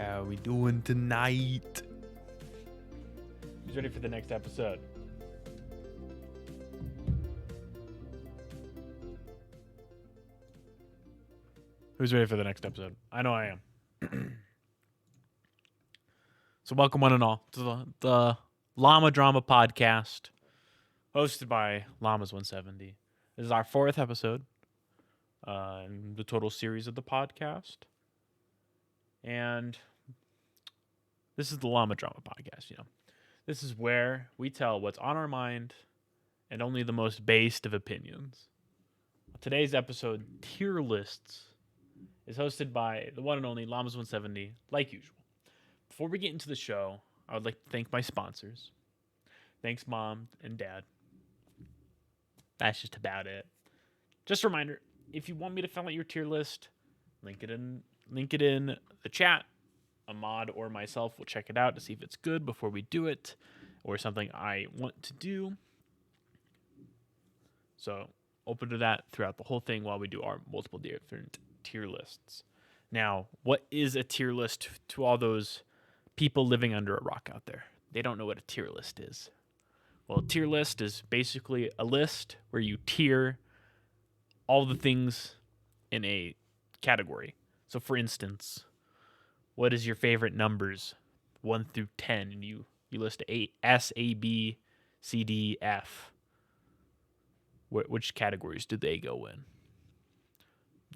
How we doing tonight? Who's ready for the next episode? Who's ready for the next episode? I know I am. So welcome one and all to the Llama Drama Podcast, hosted by Llamas 170. This is our 4th episode in the total series of the podcast. And this is the Llama Drama Podcast, This is where we tell what's on our mind and only the most based of opinions. Today's episode, Tier Lists, is hosted by the one and only Llamas 170, like usual. Before we get into the show, I would like to thank my sponsors. Thanks, Mom and Dad. That's just about it. Just a reminder, if you want me to fill out your tier list, link it in the chat. A mod or myself will check it out to see if it's good before we do it, or something I want to do. So open to that throughout the whole thing while we do our multiple different tier lists. Now, what is a tier list to all those people living under a rock out there? They don't know what a tier list is. Well, a tier list is basically a list where you tier all the things in a category. So, for instance, what is your favorite numbers, 1 through 10? And you list S, A, B, C, D, F. Which categories do they go in?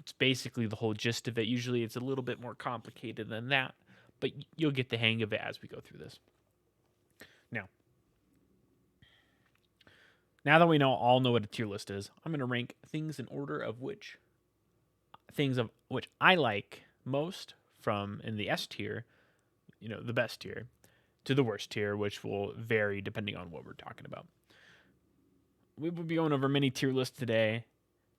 It's basically the whole gist of it. Usually it's a little bit more complicated than that, but you'll get the hang of it as we go through this. Now that we all know what a tier list is, I'm going to rank things in order of which I like most, from in the S tier, the best tier, to the worst tier, which will vary depending on what we're talking about. We will be going over many tier lists today,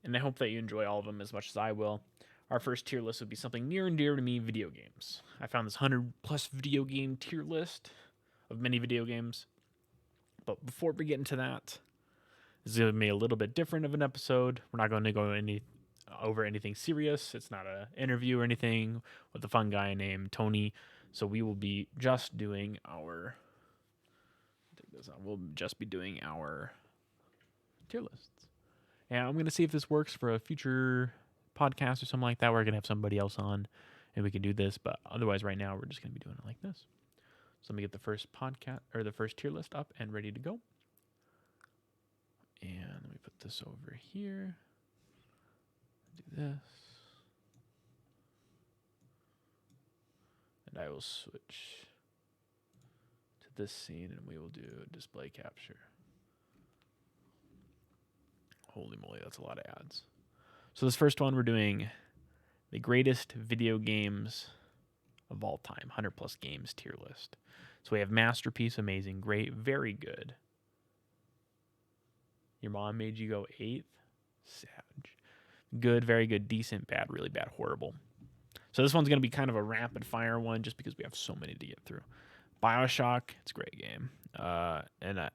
and I hope that you enjoy all of them as much as I will. Our first tier list would be something near and dear to me, video games. I found this 100-plus video game tier list of many video games. But before we get into that, this is going to be a little bit different of an episode. We're not going to go over anything serious. It's not an interview or anything with a fun guy named Tony. So we will be just doing our tier lists. And I'm going to see if this works for a future podcast or something like that. We're going to have somebody else on and we can do this. But otherwise, right now, we're just going to be doing it like this. So let me get the first tier list up and ready to go. And let me put this over here. Do this. And I will switch to this scene and we will do display capture. Holy moly, that's a lot of ads. So this first one, we're doing the greatest video games of all time, 100 plus games tier list. So we have masterpiece, amazing, great, very good. Your mom made you go 8th? Savage. Good, very good, decent, bad, really bad, horrible. So this one's going to be kind of a rapid fire one just because we have so many to get through. BioShock, it's a great game. And a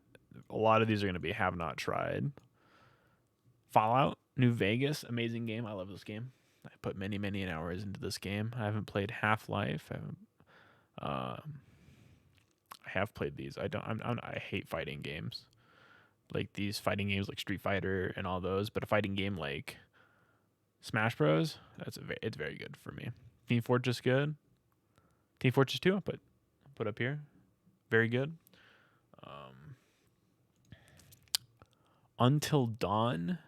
lot of these are going to be have not tried. Fallout, New Vegas, amazing game. I love this game. I put many, many hours into this game. I haven't played Half-Life. I have played these. I hate fighting games. Like these fighting games like Street Fighter and all those, but a fighting game like Smash Bros, it's very good for me. Team Fortress good. Team Fortress 2, I'll put up here. Very good. Until Dawn,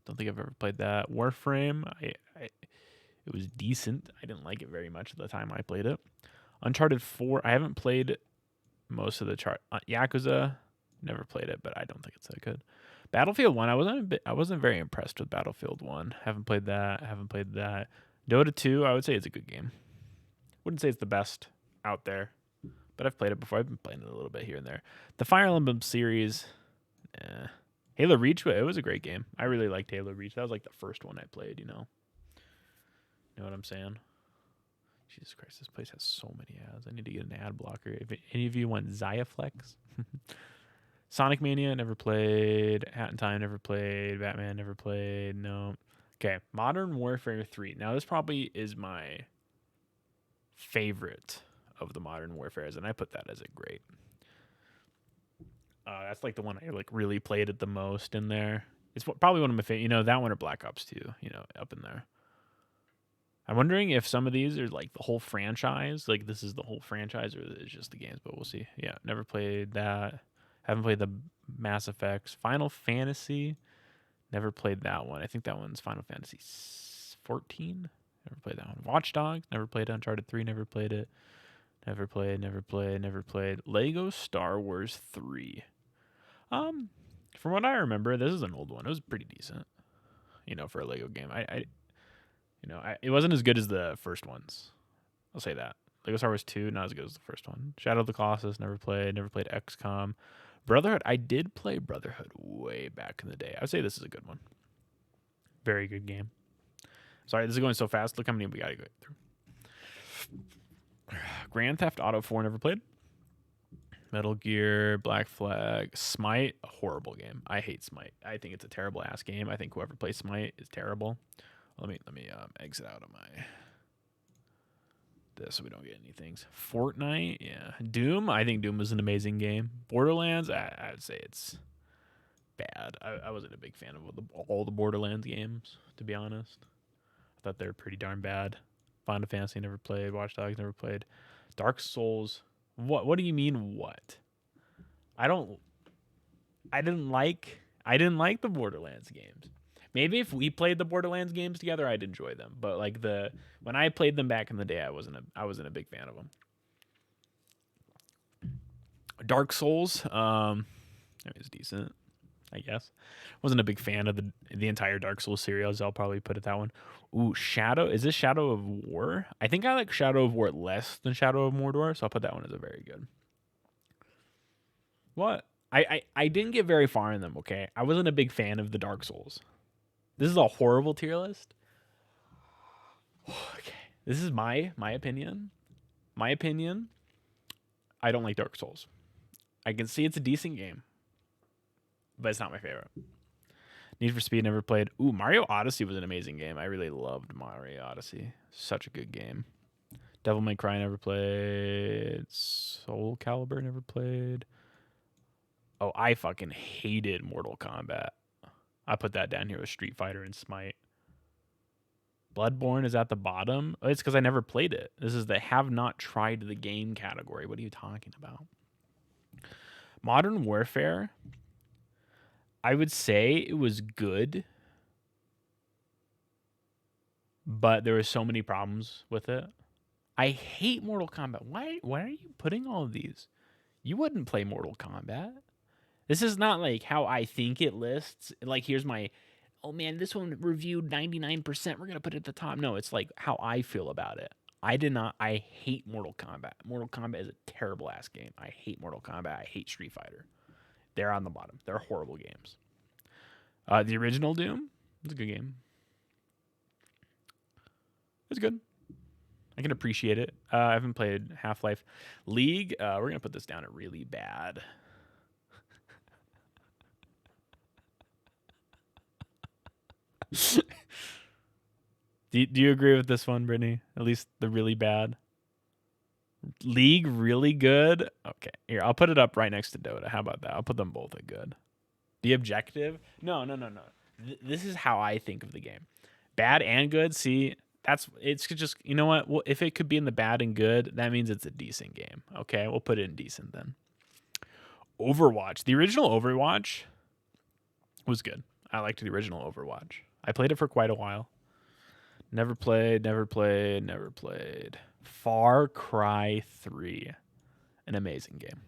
don't think I've ever played that. Warframe, it was decent. I didn't like it very much at the time I played it. Uncharted 4, I haven't played most of the Yakuza. Never played it, but I don't think it's that good. Battlefield 1, I wasn't very impressed with Battlefield 1. Haven't played that. Dota 2, I would say it's a good game. Wouldn't say it's the best out there, but I've played it before. I've been playing it a little bit here and there. The Fire Emblem series, Halo Reach, it was a great game. I really liked Halo Reach. That was like the first one I played, Know what I'm saying? Jesus Christ, this place has so many ads. I need to get an ad blocker. If any of you want Xiaflex, Sonic Mania, never played. Hat in Time, never played. Batman, never played. No. Okay, Modern Warfare 3. Now, this probably is my favorite of the Modern Warfares, and I put that as a great. That's like the one I like really played it the most in there. It's probably one of my favorite. You know, that one or Black Ops 2. You know, up in there. I'm wondering if some of these are like the whole franchise. Like this is the whole franchise, or it's just the games. But we'll see. Yeah, never played that. Haven't played the Mass Effects. Final Fantasy. Never played that one. I think that one's Final Fantasy 14. Never played that one. Watch Dogs. Never played Uncharted 3. Never played it. Never played. Never played. Never played. Lego Star Wars 3. From what I remember, this is an old one. It was pretty decent. You know, for a Lego game. It wasn't as good as the first ones. I'll say that. Lego Star Wars 2, not as good as the first one. Shadow of the Colossus, never played. Never played XCOM. Brotherhood, I did play Brotherhood way back in the day. I would say this is a good one. Very good game. Sorry, this is going so fast. Look how many we got to go through. Grand Theft Auto 4, never played. Metal Gear, Black Flag, Smite, a horrible game. I hate Smite. I think it's a terrible ass game. I think whoever plays Smite is terrible. Let me exit out of my this so we don't get any things. Fortnite, yeah. Doom, I think Doom was an amazing game. Borderlands, I'd say it's bad. I wasn't a big fan of all the Borderlands games, to be honest. I thought they were pretty darn bad. Final Fantasy, never played. Watch Dogs, never played. Dark Souls, what do you mean what? I didn't like the Borderlands games. Maybe if we played the Borderlands games together, I'd enjoy them. But like when I played them back in the day, I wasn't a big fan of them. Dark Souls, it was decent, I guess. Wasn't a big fan of the entire Dark Souls series. I'll probably put it that one. Ooh, is this Shadow of War? I think I like Shadow of War less than Shadow of Mordor, so I'll put that one as a very good. What? I didn't get very far in them, okay? I wasn't a big fan of the Dark Souls. This is a horrible tier list. Okay. This is my opinion. My opinion, I don't like Dark Souls. I can see it's a decent game, but it's not my favorite. Need for Speed, never played. Ooh, Mario Odyssey was an amazing game. I really loved Mario Odyssey. Such a good game. Devil May Cry, never played. Soul Calibur, never played. Oh, I fucking hated Mortal Kombat. I put that down here with Street Fighter and Smite. Bloodborne is at the bottom. It's because I never played it. This is the have not tried the game category. What are you talking about? Modern Warfare, I would say it was good, but there were so many problems with it. I hate Mortal Kombat. Why are you putting all of these? You wouldn't play Mortal Kombat. This is not like how I think it lists. Like, here's my, oh man, this one reviewed 99%. We're going to put it at the top. No, it's like how I feel about it. I hate Mortal Kombat. Mortal Kombat is a terrible ass game. I hate Mortal Kombat. I hate Street Fighter. They're on the bottom. They're horrible games. The original Doom, it's a good game. It's good. I can appreciate it. I haven't played Half-Life. League, we're going to put this down at really bad. Do you agree with this one, Brittany? At least the really bad. League, really good. Okay, here, I'll put it up right next to Dota. How about that? I'll put them both at good. The objective? No. This is how I think of the game. Bad and good. See, it's just, you know what? Well, if it could be in the bad and good, that means it's a decent game. Okay, we'll put it in decent then. Overwatch. The original Overwatch was good. I liked the original Overwatch. I played it for quite a while. Never played. Far Cry 3. An amazing game.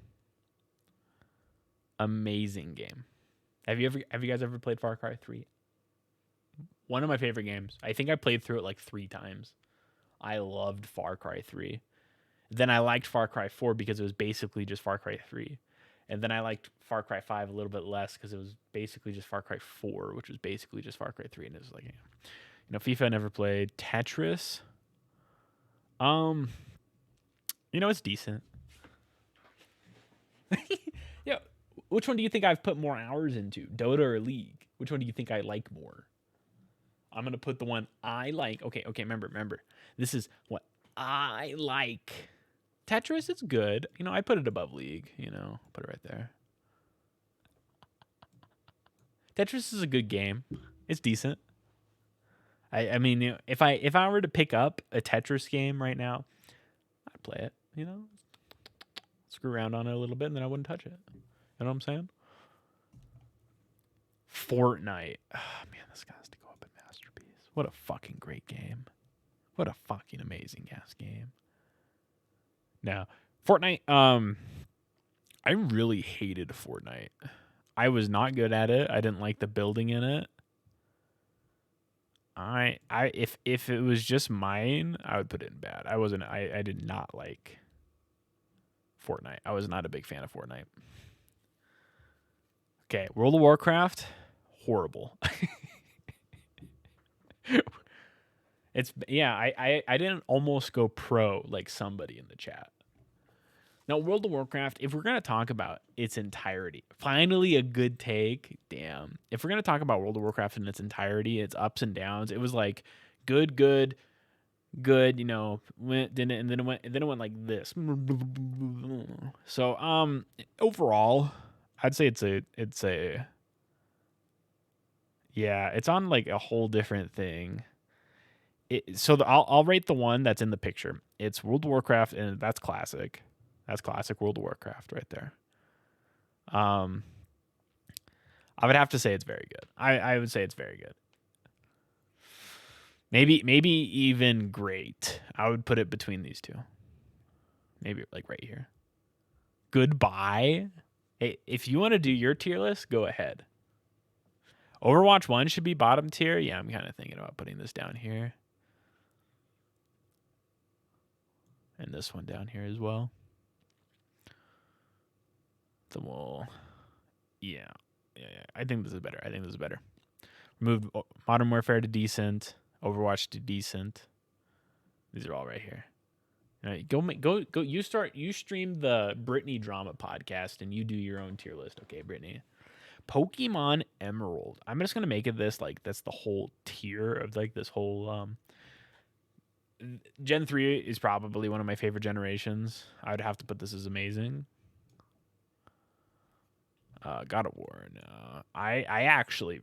Amazing game. Have you guys ever played Far Cry 3? One of my favorite games. I think I played through it like 3 times. I loved Far Cry 3. Then I liked Far Cry 4 because it was basically just Far Cry 3. And then I liked Far Cry 5 a little bit less because it was basically just Far Cry 4, which was basically just Far Cry 3. And it was like, you know, FIFA I never played. Tetris. It's decent. Yeah. Which one do you think I've put more hours into? Dota or League? Which one do you think I like more? I'm going to put the one I like. Okay, remember. This is what I like Tetris. It's good. I put it above League. Put it right there. Tetris is a good game. It's decent. I mean, if I were to pick up a Tetris game right now, I'd play it. Screw around on it a little bit, and then I wouldn't touch it. You know what I'm saying? Fortnite. Oh, man, this has to go up in Masterpiece. What a fucking great game. What a fucking amazing ass game. Now, Fortnite. I really hated Fortnite. I was not good at it. I didn't like the building in it. If it was just mine, I would put it in bad. I did not like Fortnite. I was not a big fan of Fortnite. Okay, World of Warcraft, horrible. I didn't almost go pro like somebody in the chat. Now, World of Warcraft, if we're going to talk about its entirety, finally a good take, damn. If we're going to talk about World of Warcraft in its entirety, its ups and downs, it was like good, and then it went like this. So, overall, I'd say it's on like a whole different thing. I'll rate the one that's in the picture. It's World of Warcraft, and that's classic. That's classic World of Warcraft right there. I would have to say it's very good. I would say it's very good. Maybe even great. I would put it between these two. Maybe like right here. Goodbye. Hey, if you want to do your tier list, go ahead. Overwatch 1 should be bottom tier. Yeah, I'm kind of thinking about putting this down here. And this one down here as well. So yeah. I think this is better. Remove Modern Warfare to decent, Overwatch to decent. These are all right here. All right, go. You stream the Brittany Drama podcast, and you do your own tier list. Okay, Brittany. Pokemon Emerald. I'm just gonna make it this like that's the whole tier of like this whole. Gen 3 is probably one of my favorite generations. I would have to put this as amazing. God of War. No. I actually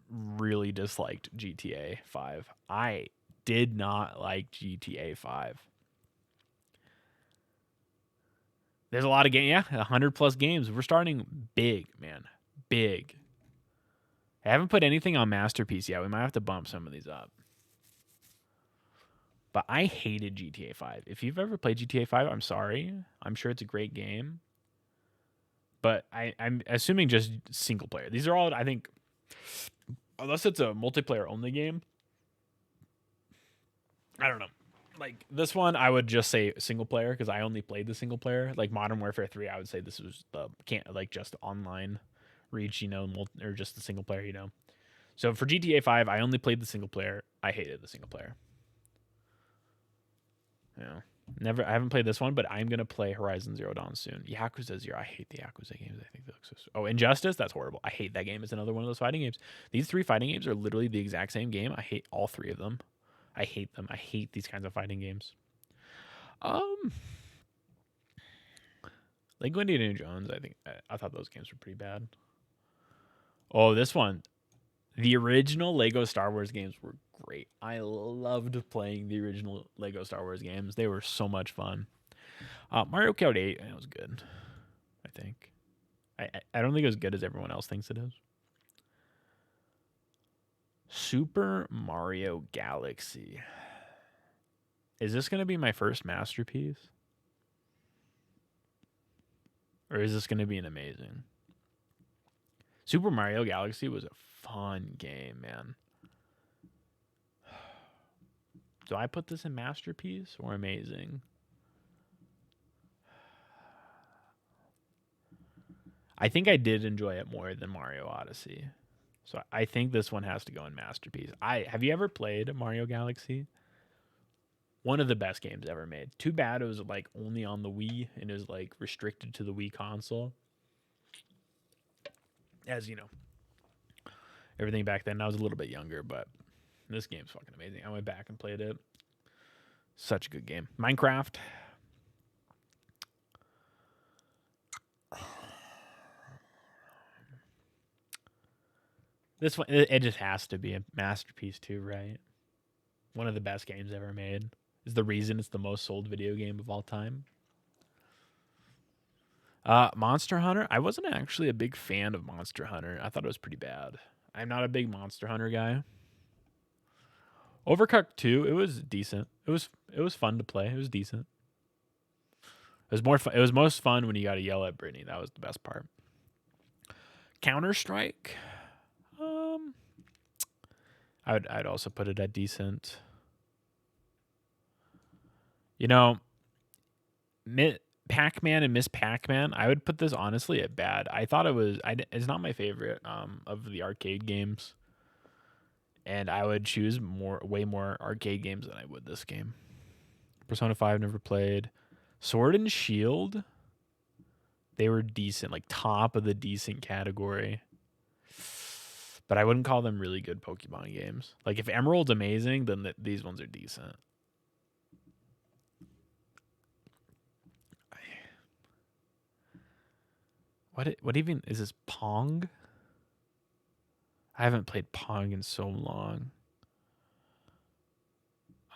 really disliked GTA 5. I did not like GTA 5. There's a lot of games. Yeah, 100 plus games. We're starting big, man. Big. I haven't put anything on Masterpiece yet. We might have to bump some of these up. But I hated GTA 5. If you've ever played GTA 5, I'm sorry. I'm sure it's a great game. But I'm assuming just single player. These are all, I think, unless it's a multiplayer only game. I don't know. Like this one, I would just say single player because I only played the single player. Like Modern Warfare 3, I would say this was just online reach, or just the single player, So for GTA 5, I only played the single player. I hated the single player. I haven't played this one, but I'm gonna play Horizon Zero Dawn soon. Yakuza 0. I hate the Yakuza games. I think they look so. Oh, Injustice. That's horrible. I hate that game. It's another one of those fighting games. These 3 fighting games are literally the exact same game. I hate all 3 of them. I hate them. I hate these kinds of fighting games. Lego Indiana Jones. I thought those games were pretty bad. Oh, this one. The original Lego Star Wars games were great. I loved playing the original Lego Star Wars games. They were so much fun. Mario Kart 8, it was good, I think. I don't think it was good as everyone else thinks it is. Super Mario Galaxy. Is this going to be my first masterpiece? Or is this going to be an amazing? Super Mario Galaxy was a fun game, man. Do I put this in masterpiece or amazing? I think I did enjoy it more than Mario Odyssey. So I think this one has to go in masterpiece. Have you ever played Mario Galaxy? One of the best games ever made. Too bad it was like only on the Wii and it was like restricted to the Wii console. As you know, everything back then. I was a little bit younger, but this game's fucking amazing. I went back and played it. Such a good game. Minecraft. This one, it just has to be a masterpiece too, right? One of the best games ever made. Is the reason it's the most sold video game of all time. Monster Hunter. I wasn't actually a big fan of Monster Hunter. I thought it was pretty bad. I'm not a big Monster Hunter guy. Overcooked 2, it was decent. It was fun to play. It was decent. It was more fun. It was most fun when you got to yell at Brittany. That was the best part. Counter-Strike. I'd also put it at decent. You know, Pac-Man and Miss Pac-Man, I would put this honestly at bad. I thought it was it's not my favorite of the arcade games. And I would choose way more arcade games than I would this game. Persona 5 never played. Sword and Shield, they were decent, like top of the decent category. But I wouldn't call them really good Pokemon games. Like if Emerald's amazing, then these ones are decent. What even is this? Pong? I haven't played Pong in so long.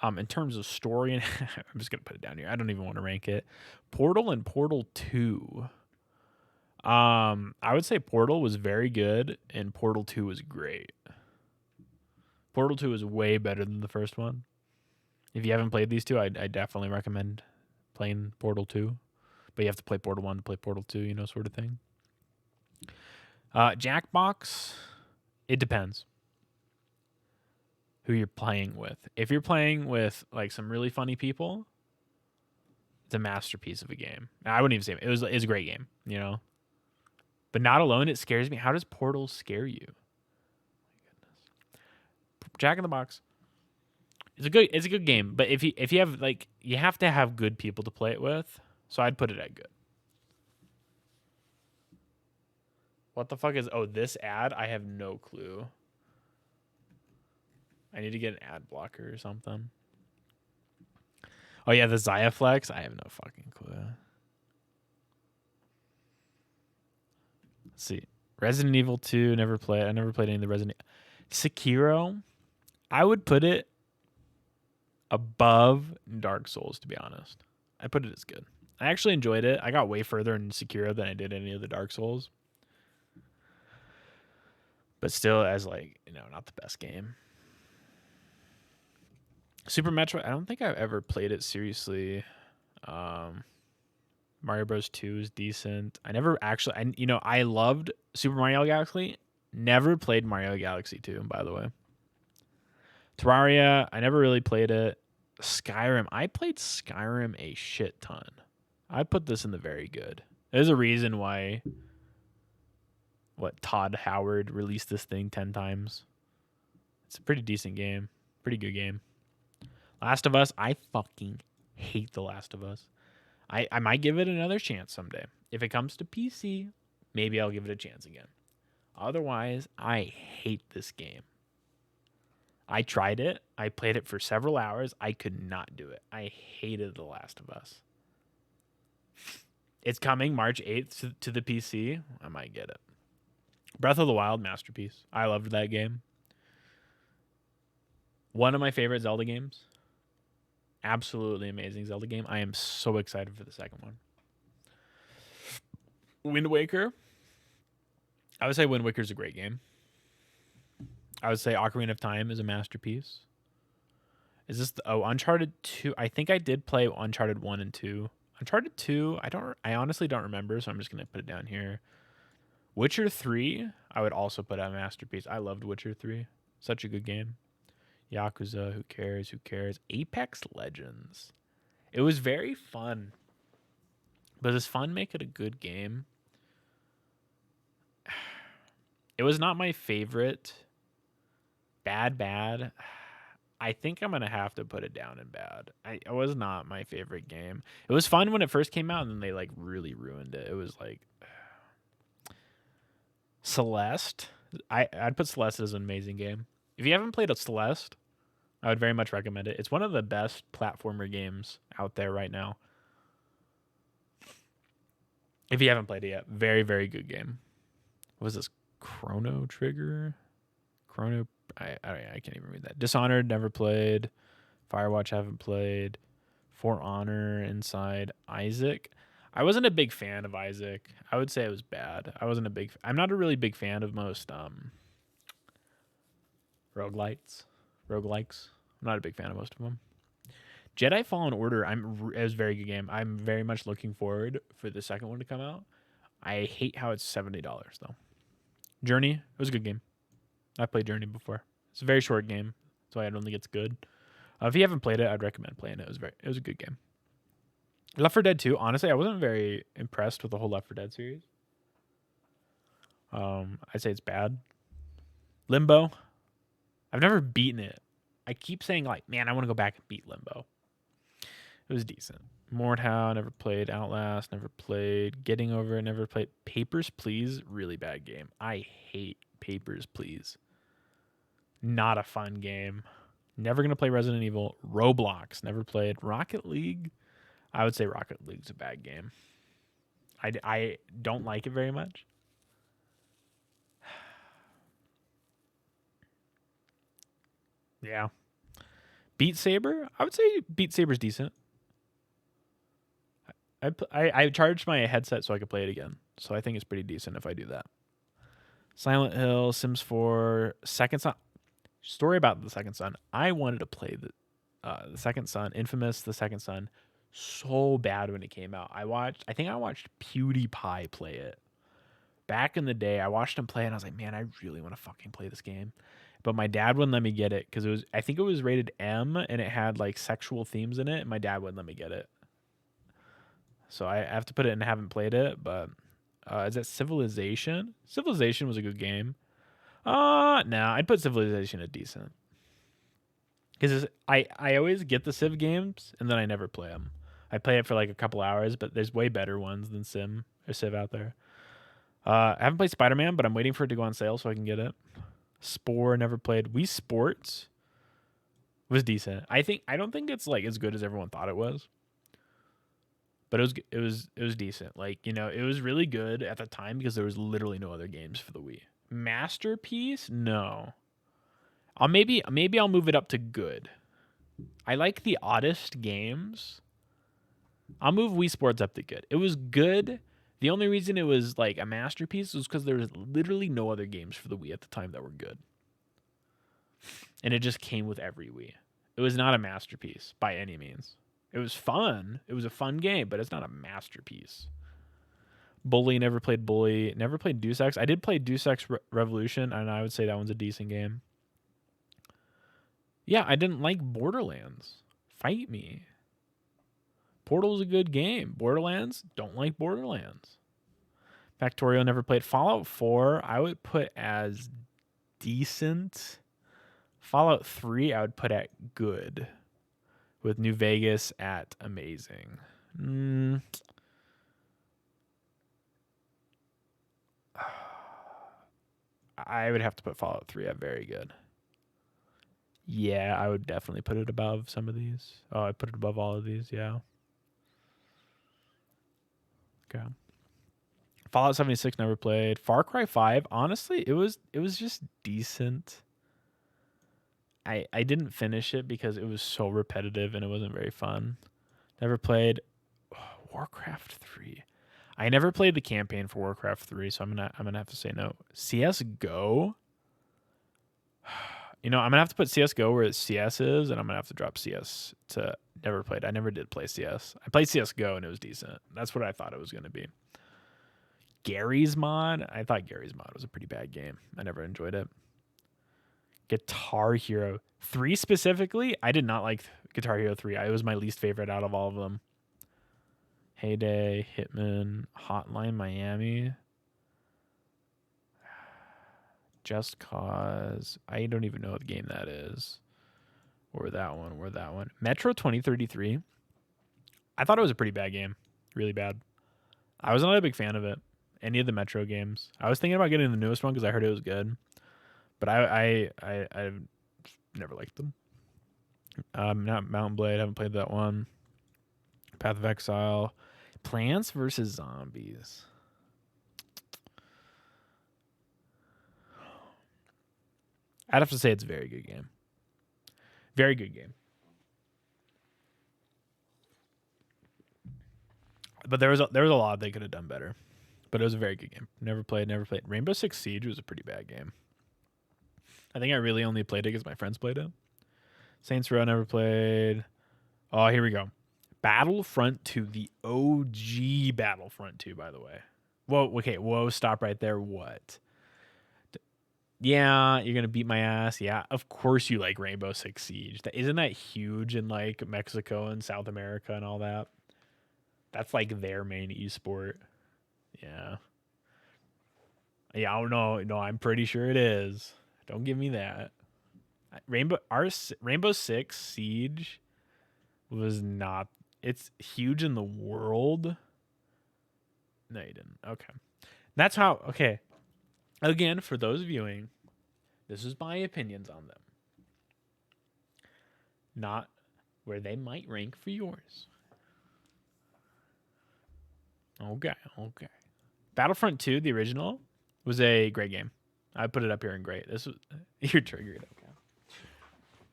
In terms of story, and I'm just gonna put it down here. I don't even want to rank it. Portal and Portal 2. I would say Portal was very good, and Portal 2 was great. Portal 2 is way better than the first one. If you haven't played these two, I definitely recommend playing Portal 2. But you have to play Portal 1 to play Portal 2, you know, sort of thing. Jackbox, it depends who you're playing with. If you're playing with like some really funny people, it's a masterpiece of a game. I wouldn't even say it's a great game, you know. But not alone, it scares me. How does Portal scare you? My goodness. Jack in the Box. It's a good game, but if you have like you have to have good people to play it with. So I'd put it at good. What the fuck is this ad? I have no clue. I need to get an ad blocker or something. Oh yeah, the Xiaflex. I have no fucking clue. Let's see. Resident Evil 2, never played. I never played any of the Resident Sekiro. I would put it above Dark Souls, to be honest. I put it as good. I actually enjoyed it. I got way further in Sekiro than I did any of the Dark Souls. But still, as like, you know, not the best game. Super Metroid, I don't think I've ever played it seriously. Mario Bros. 2 is decent. I never actually, I loved Super Mario Galaxy. Never played Mario Galaxy 2, by the way. Terraria, I never really played it. Skyrim, I played Skyrim a shit ton. I put this in the very good. There's a reason why Todd Howard released this thing 10 times. It's a pretty decent game. Pretty good game. Last of Us, I fucking hate The Last of Us. I might give it another chance someday. If it comes to PC, maybe I'll give it a chance again. Otherwise, I hate this game. I tried it. I played it for several hours. I could not do it. I hated The Last of Us. It's coming March 8th to the PC. I might get it. Breath of the Wild, masterpiece. I loved that game. One of my favorite Zelda games. Absolutely amazing Zelda game. I am so excited for the second one. Wind Waker. I would say Wind Waker is a great game. I would say Ocarina of Time is a masterpiece. Is this Uncharted 2? I think I did play Uncharted 1 and 2. Uncharted 2, I honestly don't remember, so I'm just going to put it down here. Witcher 3, I would also put a masterpiece. I loved Witcher 3. Such a good game. Yakuza, who cares? Who cares? Apex Legends. It was very fun. But does fun make it a good game? It was not my favorite. Bad. I think I'm going to have to put it down in bad. It was not my favorite game. It was fun when it first came out, and then they like really ruined it. It was like Celeste. I'd put Celeste as an amazing game. If you haven't played a Celeste, I would very much recommend it. It's one of the best platformer games out there right now. If you haven't played it yet, very, very good game. What was this? Chrono Trigger? Chrono. I can't even read that. Dishonored, never played. Firewatch, haven't played. For Honor, Inside. Isaac. I wasn't a big fan of Isaac. I would say it was bad. I'm not a really big fan of most roguelites. Roguelikes. I'm not a big fan of most of them. Jedi Fallen Order, it was a very good game. I'm very much looking forward for the second one to come out. I hate how it's $70 though. Journey, it was a good game. I played Journey before. It's a very short game, so I don't think it's good. If you haven't played it, I'd recommend playing it. It was a good game. Left 4 Dead 2, honestly, I wasn't very impressed with the whole Left 4 Dead series. I'd say it's bad. Limbo, I've never beaten it. I keep saying like, man, I want to go back and beat Limbo. It was decent. Mordhau, never played. Outlast, never played. Getting Over, never played. Papers, Please, really bad game. I hate Papers, Please. Not a fun game. Never going to play Resident Evil. Roblox, never played. Rocket League, I would say Rocket League's a bad game. I don't like it very much. Yeah. Beat Saber, I would say Beat Saber's decent. I charged my headset so I could play it again. So I think it's pretty decent if I do that. Silent Hill, Sims 4, Second Son. Story about the Second Son. I wanted to play the Second Son, Infamous, the Second Son, so bad when it came out. I think I watched PewDiePie play it. Back in the day, I watched him play it and I was like, man, I really want to fucking play this game. But my dad wouldn't let me get it because I think it was rated M and it had like sexual themes in it. And my dad wouldn't let me get it. So I have to put it in. Haven't played it, but is that Civilization? Civilization was a good game. No, I'd put Civilization at decent. Because I always get the Civ games and then I never play them. I play it for like a couple hours, but there's way better ones than Civ out there. I haven't played Spider-Man, but I'm waiting for it to go on sale so I can get it. Spore, never played. Wii Sports was decent. I don't think it's like as good as everyone thought it was. But it was decent. Like, you know, it was really good at the time because there was literally no other games for the Wii. Masterpiece? No. Maybe I'll move it up to good. I like the oddest games. I'll move Wii Sports up to good. It was good. The only reason it was like a masterpiece was because there was literally no other games for the Wii at the time that were good. And it just came with every Wii. It was not a masterpiece by any means. It was fun. It was a fun game, but it's not a masterpiece. Bully, never played Bully. Never played Deus Ex. I did play Deus Ex Revolution, and I would say that one's a decent game. Yeah, I didn't like Borderlands. Fight me. Portal's a good game. Borderlands, don't like Borderlands. Factorio, never played. Fallout 4, I would put as decent. Fallout 3, I would put at good. With New Vegas at amazing. I would have to put Fallout 3 at very good. Yeah, I would definitely put it above some of these. Oh, I put it above all of these, yeah. Okay. Fallout 76 never played. Far Cry 5, honestly, it was just decent. I didn't finish it because it was so repetitive and it wasn't very fun. Never played Warcraft 3. I never played the campaign for Warcraft 3, so I'm gonna have to say no. CS:GO. You know, I'm gonna have to put CS:GO where CS is, and I'm gonna have to drop CS to never played. I never did play CS. I played CS:GO and it was decent. That's what I thought it was gonna be. Gary's Mod. I thought Gary's Mod was a pretty bad game. I never enjoyed it. Guitar Hero 3 specifically, I did not like Guitar Hero 3. It was my least favorite out of all of them. Heyday, Hitman, Hotline Miami, Just Cause. I don't even know what game that is. Or that one. Metro 2033. I thought it was a pretty bad game. Really bad. I was not a big fan of it. Any of the Metro games. I was thinking about getting the newest one because I heard it was good. But I've never liked them. Not Mountain Blade. Haven't played that one. Path of Exile. Plants vs Zombies. I'd have to say it's a very good game. Very good game. But there was a lot they could have done better. But it was a very good game. Never played. Rainbow Six Siege was a pretty bad game. I think I really only played it because my friends played it. Saints Row never played. Oh, here we go. Battlefront 2, the OG Battlefront 2, by the way. Whoa, okay, whoa, stop right there. What? Yeah, you're gonna beat my ass. Yeah, of course you like Rainbow Six Siege. Isn't that huge in like Mexico and South America and all that? That's like their main esport. Yeah. Yeah, I don't know. No, I'm pretty sure it is. Don't give me that. Rainbow Six Siege was not. It's huge in the world. No, you didn't. Okay, that's how. Okay, again, for those viewing, this is my opinions on them, not where they might rank for yours. Okay. Battlefront 2, the original, was a great game. I put it up here in great. This was you're triggered. Okay.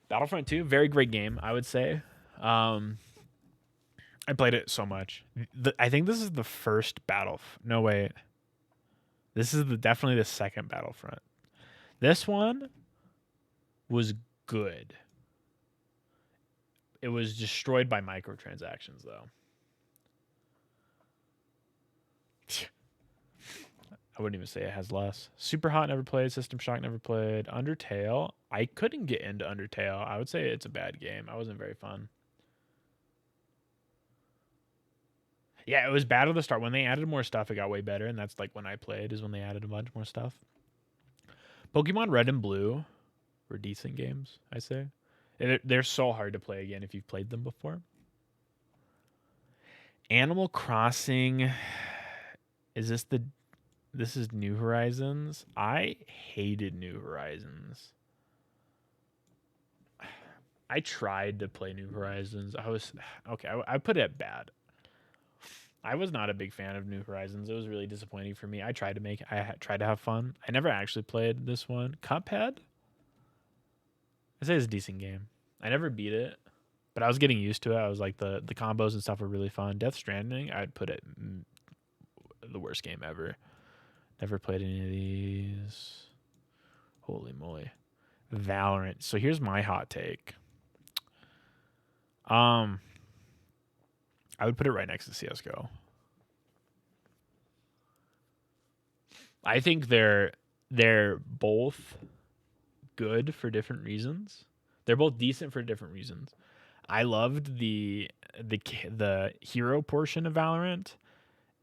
Battlefront 2, very great game, I would say. I played it so much. I think this is the first No, wait. This is definitely the second Battlefront. This one was good. It was destroyed by microtransactions, though. I wouldn't even say it has less. Super Hot never played. System Shock never played. Undertale. I couldn't get into Undertale. I would say it's a bad game. I wasn't very fun. Yeah, it was bad at the start. When they added more stuff, it got way better, and that's like when I played is when they added a bunch more stuff. Pokemon Red and Blue were decent games, I say. They're so hard to play again if you've played them before. Animal Crossing. This is New Horizons? I hated New Horizons. I tried to play New Horizons. I put it bad. I was not a big fan of New Horizons. It was really disappointing for me. I tried to have fun. I never actually played this one. Cuphead? I say it's a decent game. I never beat it, but I was getting used to it. I was like the combos and stuff were really fun. Death Stranding, I'd put it the worst game ever. Never played any of these. Holy moly. Valorant. So here's my hot take. I would put it right next to CS:GO. I think they're both good for different reasons. They're both decent for different reasons. I loved the hero portion of Valorant,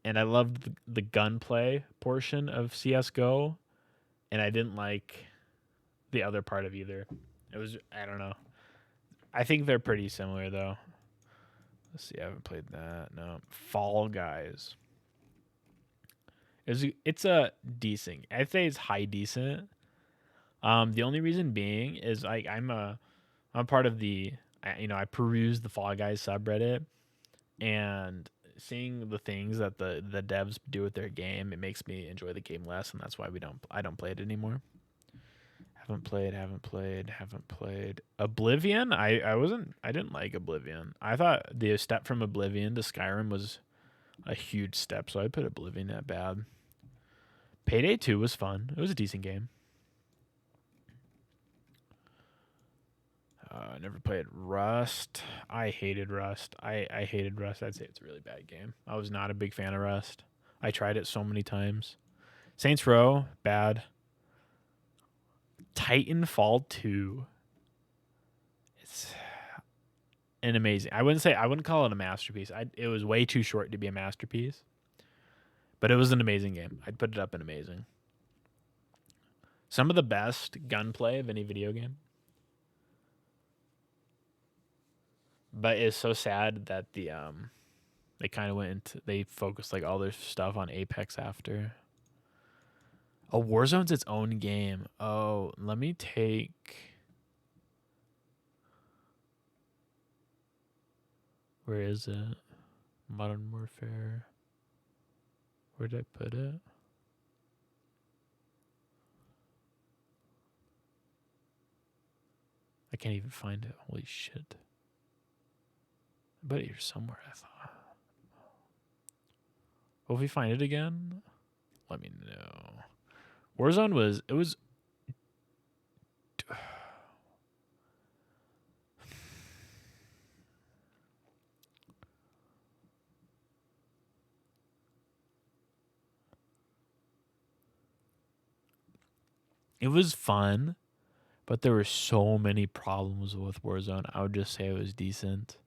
and I loved the gunplay portion of CS:GO, and I didn't like the other part of either. I don't know. I think they're pretty similar though. Let's see, I haven't played that. No. Fall Guys. It's a decent. I'd say it's high decent. The only reason being is like I'm part of I peruse the Fall Guys subreddit, and seeing the things that the devs do with their game, it makes me enjoy the game less, and that's why I don't play it anymore. Haven't played Oblivion. I didn't like Oblivion. I thought the step from Oblivion to Skyrim was a huge step, so I put Oblivion at bad. Payday 2 was fun. It was a decent game. I never played Rust. I hated Rust. I hated Rust. I'd say it's a really bad game. I was not a big fan of Rust. I tried it so many times. Saints Row, bad. Titanfall 2. It's an amazing. I wouldn't call it a masterpiece. It was way too short to be a masterpiece. But it was an amazing game. I'd put it up in amazing. Some of the best gunplay of any video game. But it's so sad that they kind of they focused like all their stuff on Apex after. Oh, Warzone's its own game. Oh, let me take. Where is it? Modern Warfare. Where did I put it? I can't even find it. Holy shit. I bet you're somewhere, I thought. Well, if we find it again, let me know. Warzone was, it was. It was fun, but there were so many problems with Warzone. I would just say it was decent.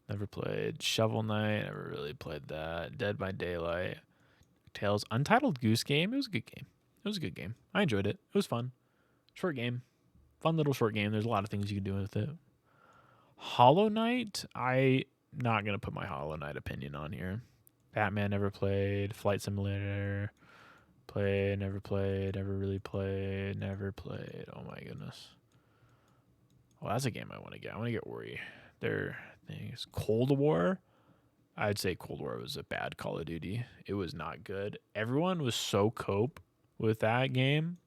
Never played Shovel Knight. Never really played that. Dead by Daylight. Tales. Untitled Goose Game. It was a good game. It was a good game. I enjoyed it. It was fun. Short game. Fun little short game. There's a lot of things you can do with it. Hollow Knight. I not going to put my Hollow Knight opinion on here. Batman never played. Flight Simulator. Played. Never played. Never really played. Never played. Oh my goodness. Well, that's a game I want to get. I want to get Ori. Their things. Cold War. I'd say Cold War was a bad Call of Duty. It was not good. Everyone was so cope with that game,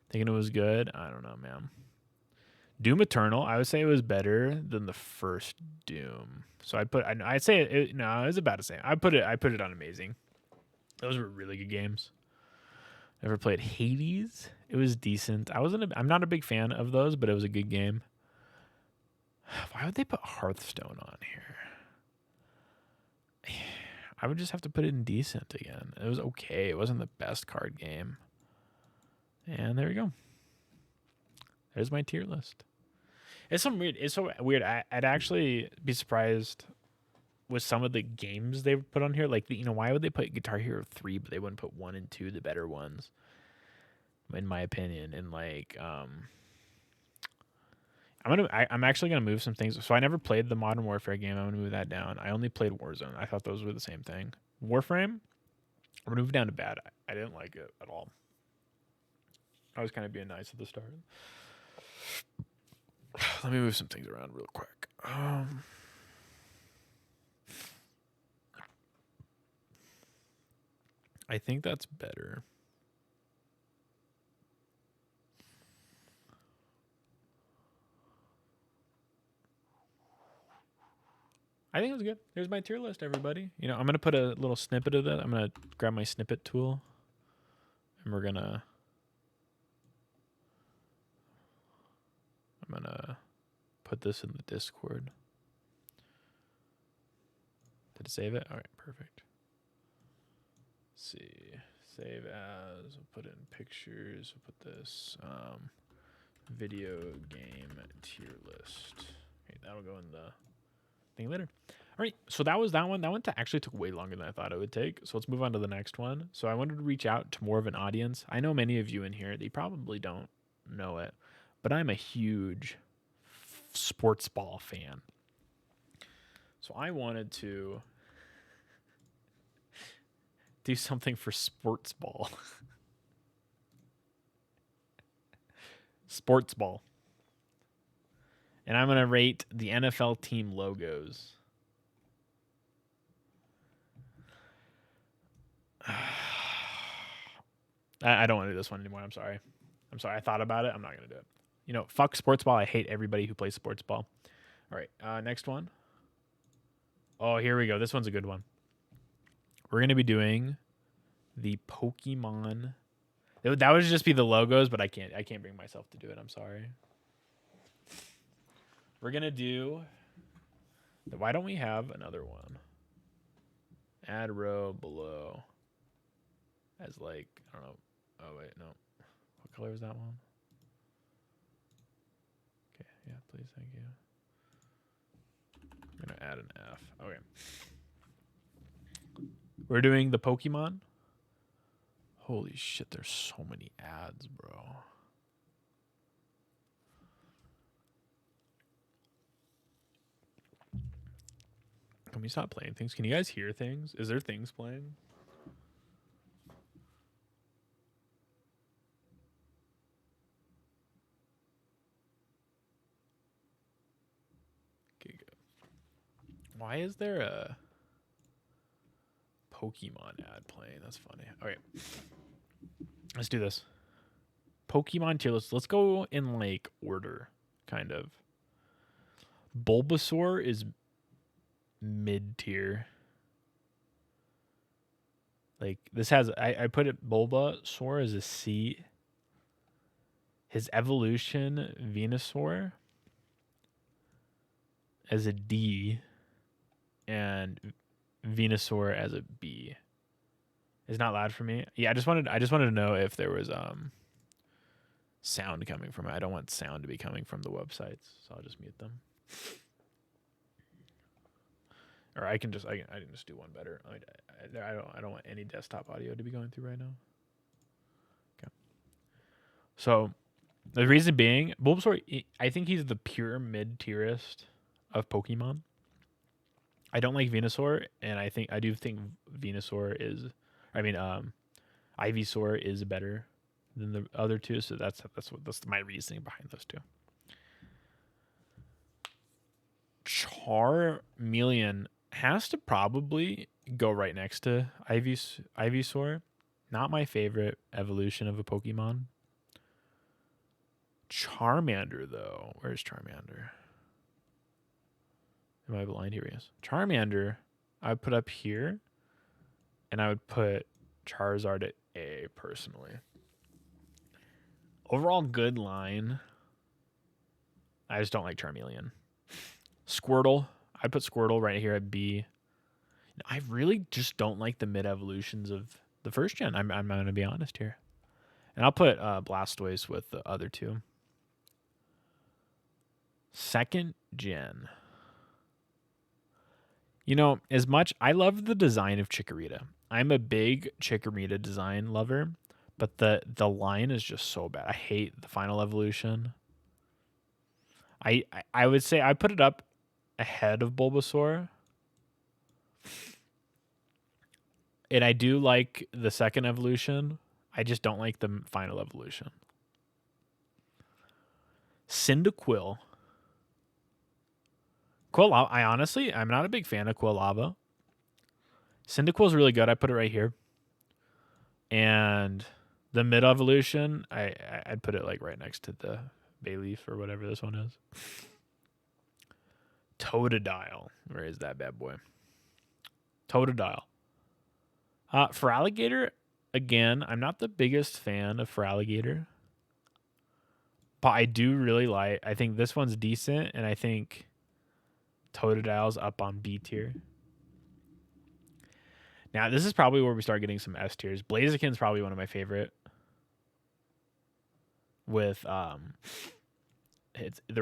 thinking it was good. I don't know, man. Doom Eternal, I would say it was better than the first Doom. So I'd say it no, it was about the same. I put it on amazing. Those were really good games. Never played Hades. It was decent. I'm not a big fan of those, but it was a good game. Why would they put Hearthstone on here? I would just have to put it in decent again. It was okay. It wasn't the best card game. And there you go. There's my tier list. It's so weird. I'd actually be surprised with some of the games they put on here. Like, why would they put Guitar Hero 3, but they wouldn't put 1 and 2, the better ones, in my opinion. And, I'm actually gonna move some things. So I never played the Modern Warfare game. I'm gonna move that down. I only played Warzone. I thought those were the same thing. Warframe, I'm gonna move down to bad. I didn't like it at all. I was kind of being nice at the start. Let me move some things around real quick. I think that's better. I think it was good. Here's my tier list, everybody. I'm going to put a little snippet of that. I'm going to grab my snippet tool, and I'm going to put this in the Discord. Did it save it? All right, perfect. Let's see. Save as. We'll put it in pictures. We'll put this video game tier list. Okay, that'll go in the thing later. All right, so that was that one. That one actually took way longer than I thought it would take. So let's move on to the next one. So I wanted to reach out to more of an audience. I know many of you in here, they probably don't know it, but I'm a huge sports ball fan. So I wanted to do something for sports ball. Sports ball. And I'm going to rate the NFL team logos. I don't want to do this one anymore. I'm sorry. I thought about it. I'm not going to do it. Fuck sports ball. I hate everybody who plays sports ball. All right. Next one. Oh, here we go. This one's a good one. We're going to be doing the Pokemon. That would just be the logos, but I can't bring myself to do it. I'm sorry. We're going to do. Why don't we have another one? Add row below. As I don't know. Oh, wait, no. What color is that one? Okay, yeah, please, thank you. I'm going to add an F. Okay. We're doing the Pokemon. Holy shit, there's so many ads, bro. Can we stop playing things? Can you guys hear things? Is there things playing? Why is there a Pokemon ad playing? That's funny. Okay. Let's do this. Pokemon tier list. Let's go in like order, kind of. Bulbasaur is mid tier. Like this has I put it Bulbasaur as a C. His evolution Venusaur as a D, and Venusaur as a B. It's not loud for me. Yeah, I just wanted to know if there was sound coming from it. I don't want sound to be coming from the websites, so I'll just mute them. Or I can just do one better. I don't want any desktop audio to be going through right now. Okay. So the reason being, Bulbasaur, I think he's the pure mid-tierest of Pokemon. I don't like Venusaur, and I do think Venusaur is, Ivysaur is better than the other two. So that's my reasoning behind those two. Charmeleon has to probably go right next to Ivysaur. Not my favorite evolution of a Pokemon. Charmander, though. Where's Charmander? Am I blind? Here he is. Charmander, I would put up here, and I would put Charizard at A, personally. Overall, good line. I just don't like Charmeleon. Squirtle, I'd put Squirtle right here at B. I really just don't like the mid-evolutions of the first gen. I'm going to be honest here. And I'll put Blastoise with the other two. Second gen. You know, as much I love the design of Chikorita. I'm a big Chikorita design lover, but the line is just so bad. I hate the final evolution. I would say I put it up ahead of Bulbasaur. And I do like the second evolution. I just don't like the final evolution. Cyndaquil. Quilava, I'm not a big fan of Quilava. Cyndaquil's really good. I put it right here. And the mid evolution, I'd put it like right next to the Bayleaf or whatever this one is. Totodile. Where is that bad boy? Totodile. For Alligator, again, I'm not the biggest fan of Feraligatr. But I do really like, I think this one's decent, and I think Totodile's up on B tier. Now, this is probably where we start getting some S tiers. Blaziken's probably one of my favorite. With the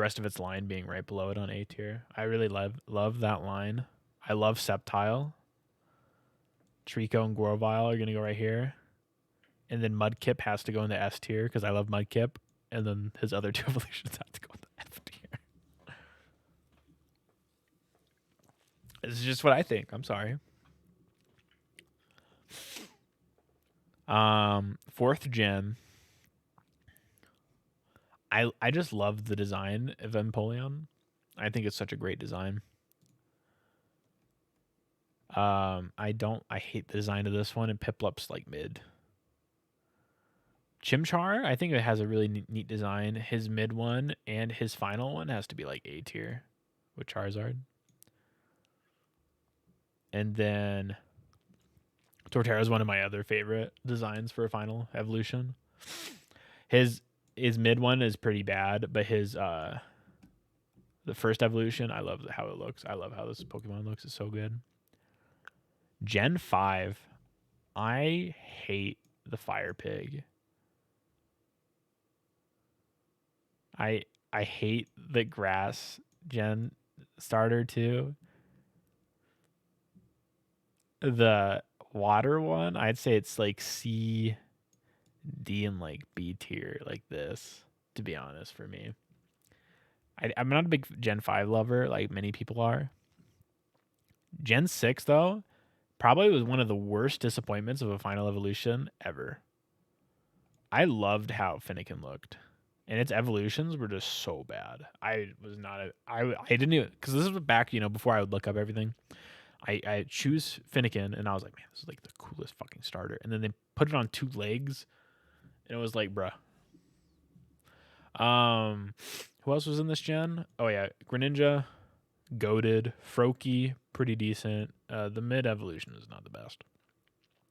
rest of its line being right below it on A tier. I really love that line. I love Sceptile. Trico and Grovyle are going to go right here. And then Mudkip has to go in the S tier because I love Mudkip. And then his other two evolutions have to go in the F tier. This is just what I think. I'm sorry. Fourth gen. I just love the design of Empoleon. I think it's such a great design. I hate the design of this one, and Piplup's like mid. Chimchar, I think it has a really neat design. His mid one and his final one has to be like A tier with Charizard. And then Torterra is one of my other favorite designs for a final evolution. His mid one is pretty bad, but his the first evolution, I love how it looks. I love how this Pokemon looks. It's so good. Gen 5, I hate the Fire Pig. I hate the Grass Gen starter too. The Water one, I'd say it's like C, D, and like B tier, like this, to be honest, for me. I'm not a big Gen 5 lover like many people are. Gen 6, though, probably was one of the worst disappointments of a final evolution ever. I loved how Finnegan looked. and its evolutions were just so bad. I was not I didn't even, because this was back, before I would look up everything. I choose Finnegan, and I was like, man, this is like the coolest fucking starter. And then they put it on 2 legs, and it was like, bruh. Who else was in this gen? Oh yeah, Greninja, goated, Froakie, pretty decent. The mid evolution is not the best.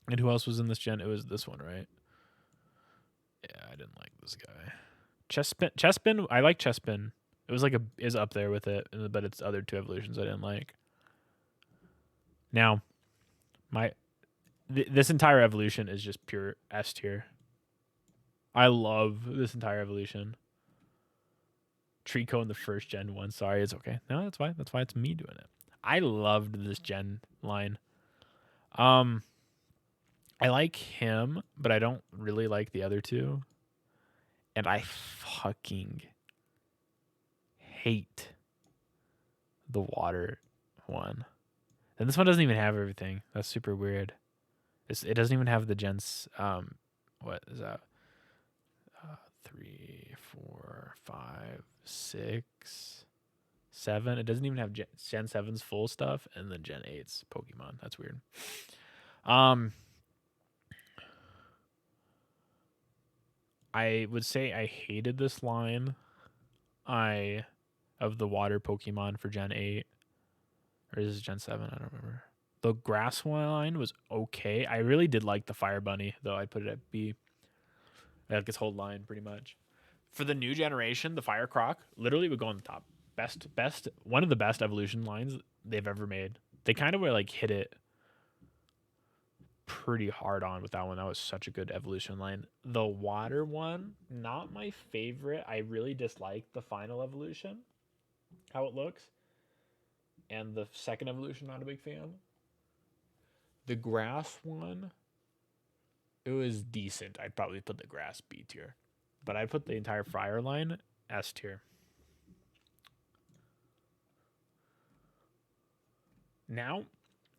And who else was in this gen? It was this one, right? Yeah, I didn't like this guy. Chespin, I like Chespin. It was like is up there with it, but it's other 2 evolutions I didn't like. Now, this entire evolution is just pure S tier. I love this entire evolution. Trico in the first gen one. Sorry, it's okay. No, that's fine. That's why it's me doing it. I loved this gen line. I like him, but I don't really like the other 2. And I fucking hate the water one. And this one doesn't even have everything. That's super weird. It doesn't even have the gens. What is that? 3, 4, 5, 6, 7. It doesn't even have Gen 7's full stuff, and then Gen 8's Pokemon. That's weird. I would say I hated this line. Of the water Pokemon for Gen 8. Or is this Gen 7? I don't remember. The grass line was okay. I really did like the Fire Bunny, though. I'd put it at B. I like its whole line pretty much. For the new generation, the Fire Croc literally would go on the top. Best, one of the best evolution lines they've ever made. They kind of were like hit it pretty hard on with that one. That was such a good evolution line. The water one, not my favorite. I really disliked the final evolution, how it looks. And the second evolution, not a big fan. The grass one, it was decent. I'd probably put the grass B tier. But I'd put the entire Friar line S tier. Now,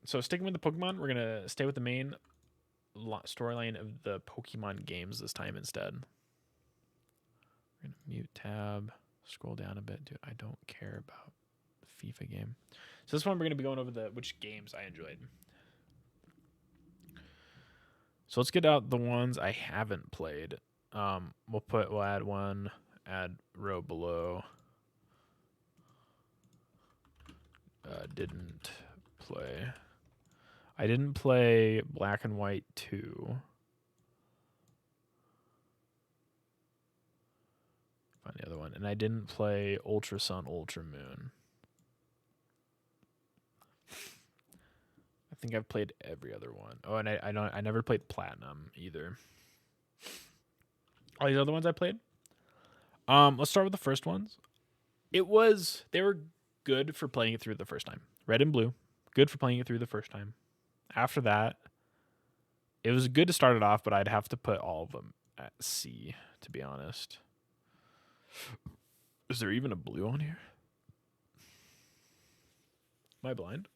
so sticking with the Pokemon, we're going to stay with the main storyline of the Pokemon games this time instead. We're going to mute tab, scroll down a bit. Dude, I don't care about the FIFA game. So this one, we're going to be going over which games I enjoyed. So let's get out the ones I haven't played. We'll add one, add row below. Didn't play. I didn't play Black and White 2. Find the other one. And I didn't play Ultra Sun, Ultra Moon. I think I've played every other one. Oh, and I never played Platinum either. All these other ones I played. Let's start with the first ones. They were good for playing it through the first time. Red and Blue, good for playing it through the first time. After that, it was good to start it off, but I'd have to put all of them at C, to be honest. Is there even a blue on here? Am I blind?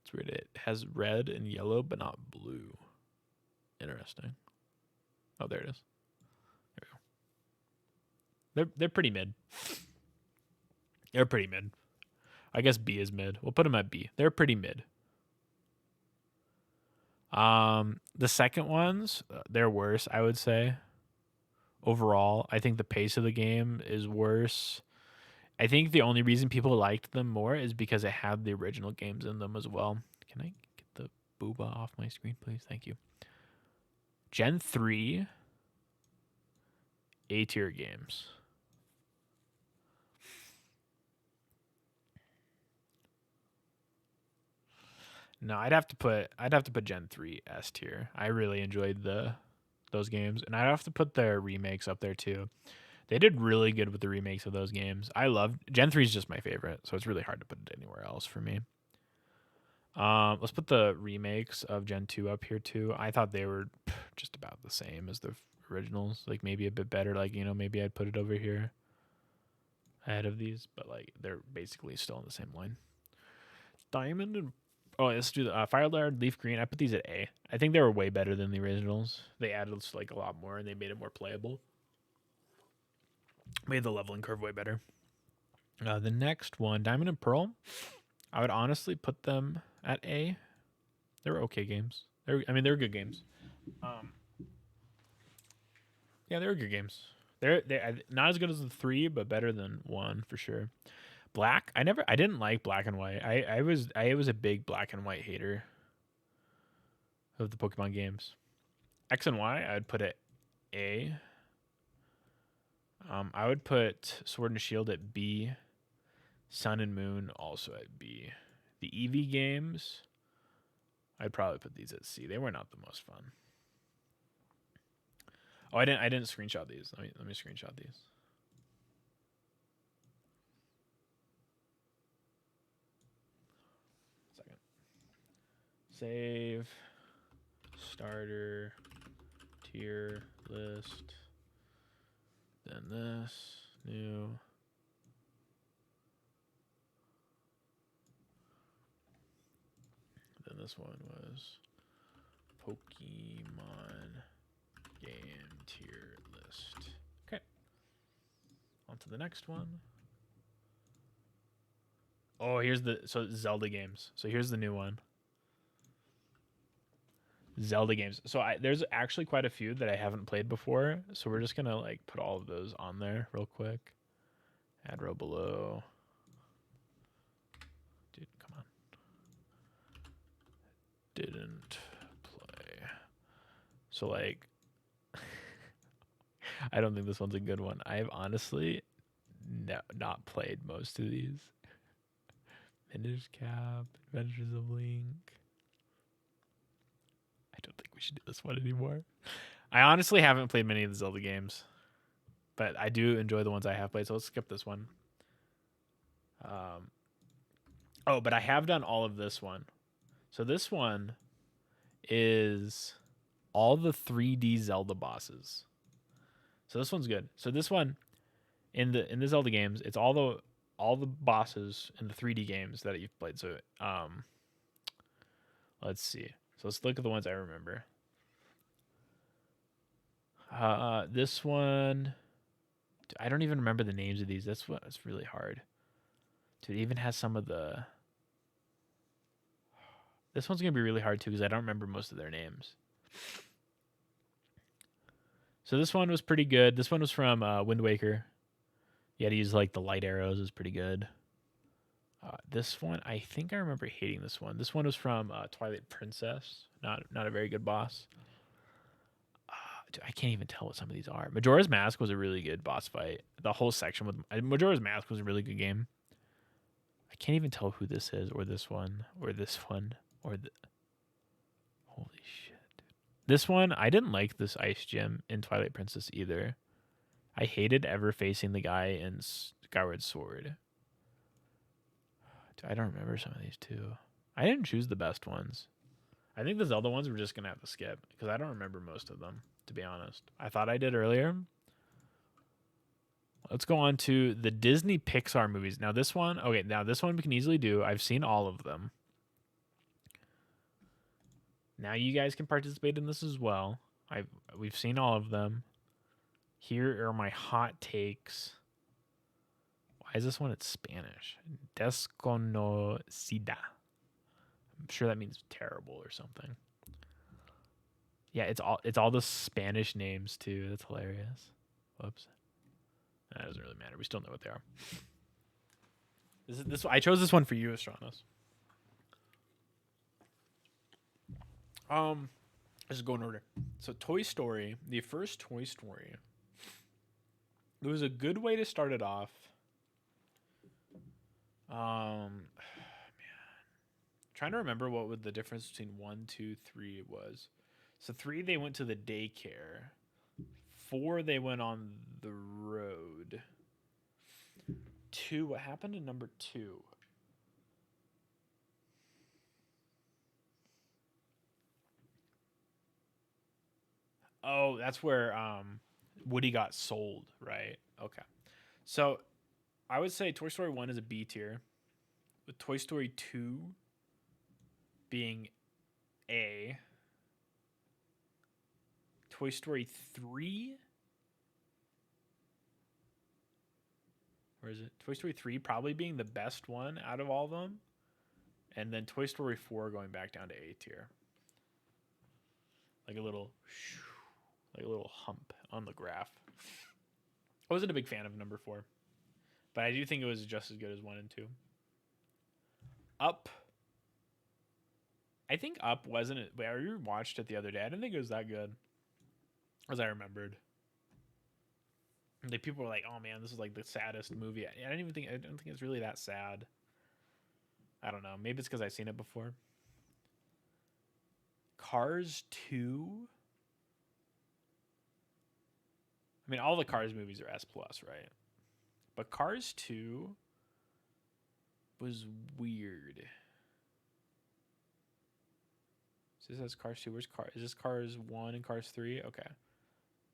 It's weird. It has red and yellow, but not blue. Interesting. Oh, there it is. There we go. They're pretty mid. They're pretty mid. I guess B is mid. We'll put them at B. They're pretty mid. The second ones, they're worse, I would say. Overall, I think the pace of the game is worse. I think the only reason people liked them more is because it had the original games in them as well. Can I get the booba off my screen, please? Thank you. Gen 3, A tier games. No, I'd have to put Gen 3 S tier. I really enjoyed those games, and I'd have to put their remakes up there too. They did really good with the remakes of those games. I love Gen 3 is just my favorite, so it's really hard to put it anywhere else for me. Let's put the remakes of Gen 2 up here too. I thought they were just about the same as the originals, like maybe a bit better. Like, maybe I'd put it over here ahead of these, but like they're basically still in the same line. Diamond and Oh, let's do the Fire Lord, Leaf Green. I put these at A. I think they were way better than the originals. They added like a lot more and they made it more playable. Made the leveling curve way better. The next one, Diamond and Pearl, I would honestly put them at A. They were okay games. They're good games. Yeah, they were good games. They're not as good as the 3, but better than 1 for sure. Black, I didn't like Black and White. I was a big Black and White hater of the Pokemon games. X and Y, I'd put at A. I would put Sword and Shield at B. Sun and Moon also at B. The Eevee games, I'd probably put these at C. They were not the most fun. Oh, I didn't screenshot these. Let me screenshot these. Second. Save. Starter. Tier list. Then this. New. Then this one was Pokemon game tier list. Okay. On to the next one. Oh, here's Zelda games. So here's the new one. Zelda games. So there's actually quite a few that I haven't played before. So we're just gonna like put all of those on there real quick. Add row below. Dude, come on. Didn't play. So like I don't think this one's a good one. I've honestly not played most of these. Minish Cap, Adventures of Link. I don't think we should do this one anymore. I honestly haven't played many of the Zelda games, but I do enjoy the ones I have played, so let's skip this one. Oh, but I have done all of this one. So this one is all the 3D Zelda bosses. So this one's good. So this one in the Zelda games, it's all the bosses in the 3D games that you've played. So let's see. So let's look at the ones I remember. This one, I don't even remember the names of these. That's really hard. Dude, it even has some of the. This one's gonna be really hard too because I don't remember most of their names. So this one was pretty good. This one was from Wind Waker. You had to use like the light arrows. It was pretty good. This one, I think I remember hating this one. This one was from Twilight Princess. Not a very good boss. Dude, I can't even tell what some of these are. Majora's Mask was a really good boss fight. The whole section with Majora's Mask was a really good game. I can't even tell who this is, or this one, or this one, or the. Holy shit, dude. This one, I didn't like this ice gym in Twilight Princess either. I hated ever facing the guy in Skyward Sword. Dude, I don't remember some of these too. I didn't choose the best ones. I think the Zelda ones we're just going to have to skip because I don't remember most of them, to be honest. I thought I did earlier. Let's go on to the Disney Pixar movies. Now this one we can easily do. I've seen all of them. Now you guys can participate in this as well. We've seen all of them. Here are my hot takes. Why is this one in Spanish? Desconocida. I'm sure that means terrible or something. Yeah, it's all the Spanish names too. That's hilarious. Whoops. That doesn't really matter. We still know what they are. This I chose this one for you, Astronos. Let's just go in order. So Toy Story, the first Toy Story. It was a good way to start it off. Man. Trying to remember what the difference between 1, 2, 3 was. So 3, they went to the daycare. 4, they went on the road. 2, what happened in number 2? Oh, that's where Woody got sold, right? Okay. So I would say Toy Story 1 is a B tier. With Toy Story 2 being A. Toy Story 3. Or is it Toy Story 3 probably being the best one out of all of them? And then Toy Story 4 going back down to A tier. Like a little hump on the graph. I wasn't a big fan of number 4. But I do think it was just as good as 1 and 2. Up. I think Up wasn't it. I rewatched it the other day. I didn't think it was that good. As I remembered. Like people were like, "Oh man, this is like the saddest movie." I don't think it's really that sad. I don't know. Maybe it's because I've seen it before. Cars 2. I mean, all the Cars movies are S+, right? But Cars 2 was weird. So this has Cars 2. Where's Cars? Is this Cars 1 and Cars 3? Okay.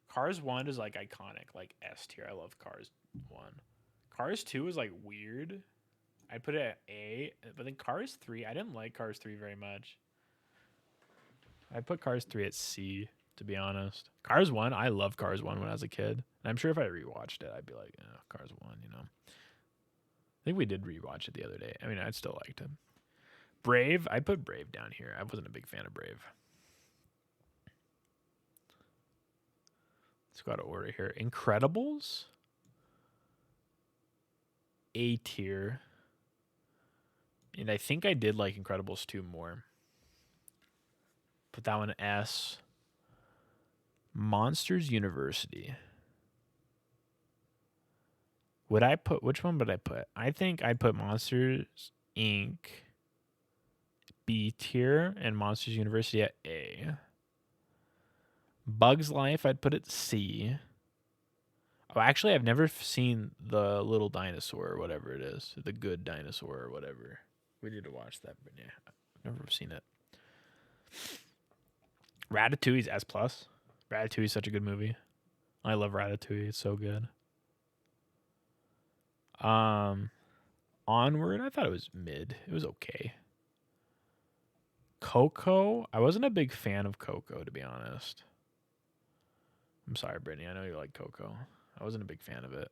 Cars 1 is like iconic, like S tier. I love Cars 1. Cars 2 is like weird. I'd put it at A, but then Cars 3, I didn't like Cars 3 very much. I'd put Cars 3 at C, to be honest. Cars 1, I loved Cars 1 when I was a kid. And I'm sure if I rewatched it, I'd be like, Cars 1, you know. I think we did rewatch it the other day. I mean, I still liked it. Brave, I put Brave down here. I wasn't a big fan of Brave. Let's go out of order here. Incredibles? A tier. And I think I did like Incredibles 2 more. Put that one S. Monsters University. Which one would I put? I think I'd put Monsters Inc. B tier and Monsters University at A. Bugs Life, I'd put it C. Oh, actually, I've never seen The Little Dinosaur or whatever it is. The Good Dinosaur or whatever. We need to watch that, but yeah, I've never seen it. Ratatouille's S+. Ratatouille is such a good movie. I love Ratatouille. It's so good. Onward, I thought it was mid. It was okay. Coco, I wasn't a big fan of Coco, to be honest. I'm sorry, Brittany. I know you like Coco. I wasn't a big fan of it.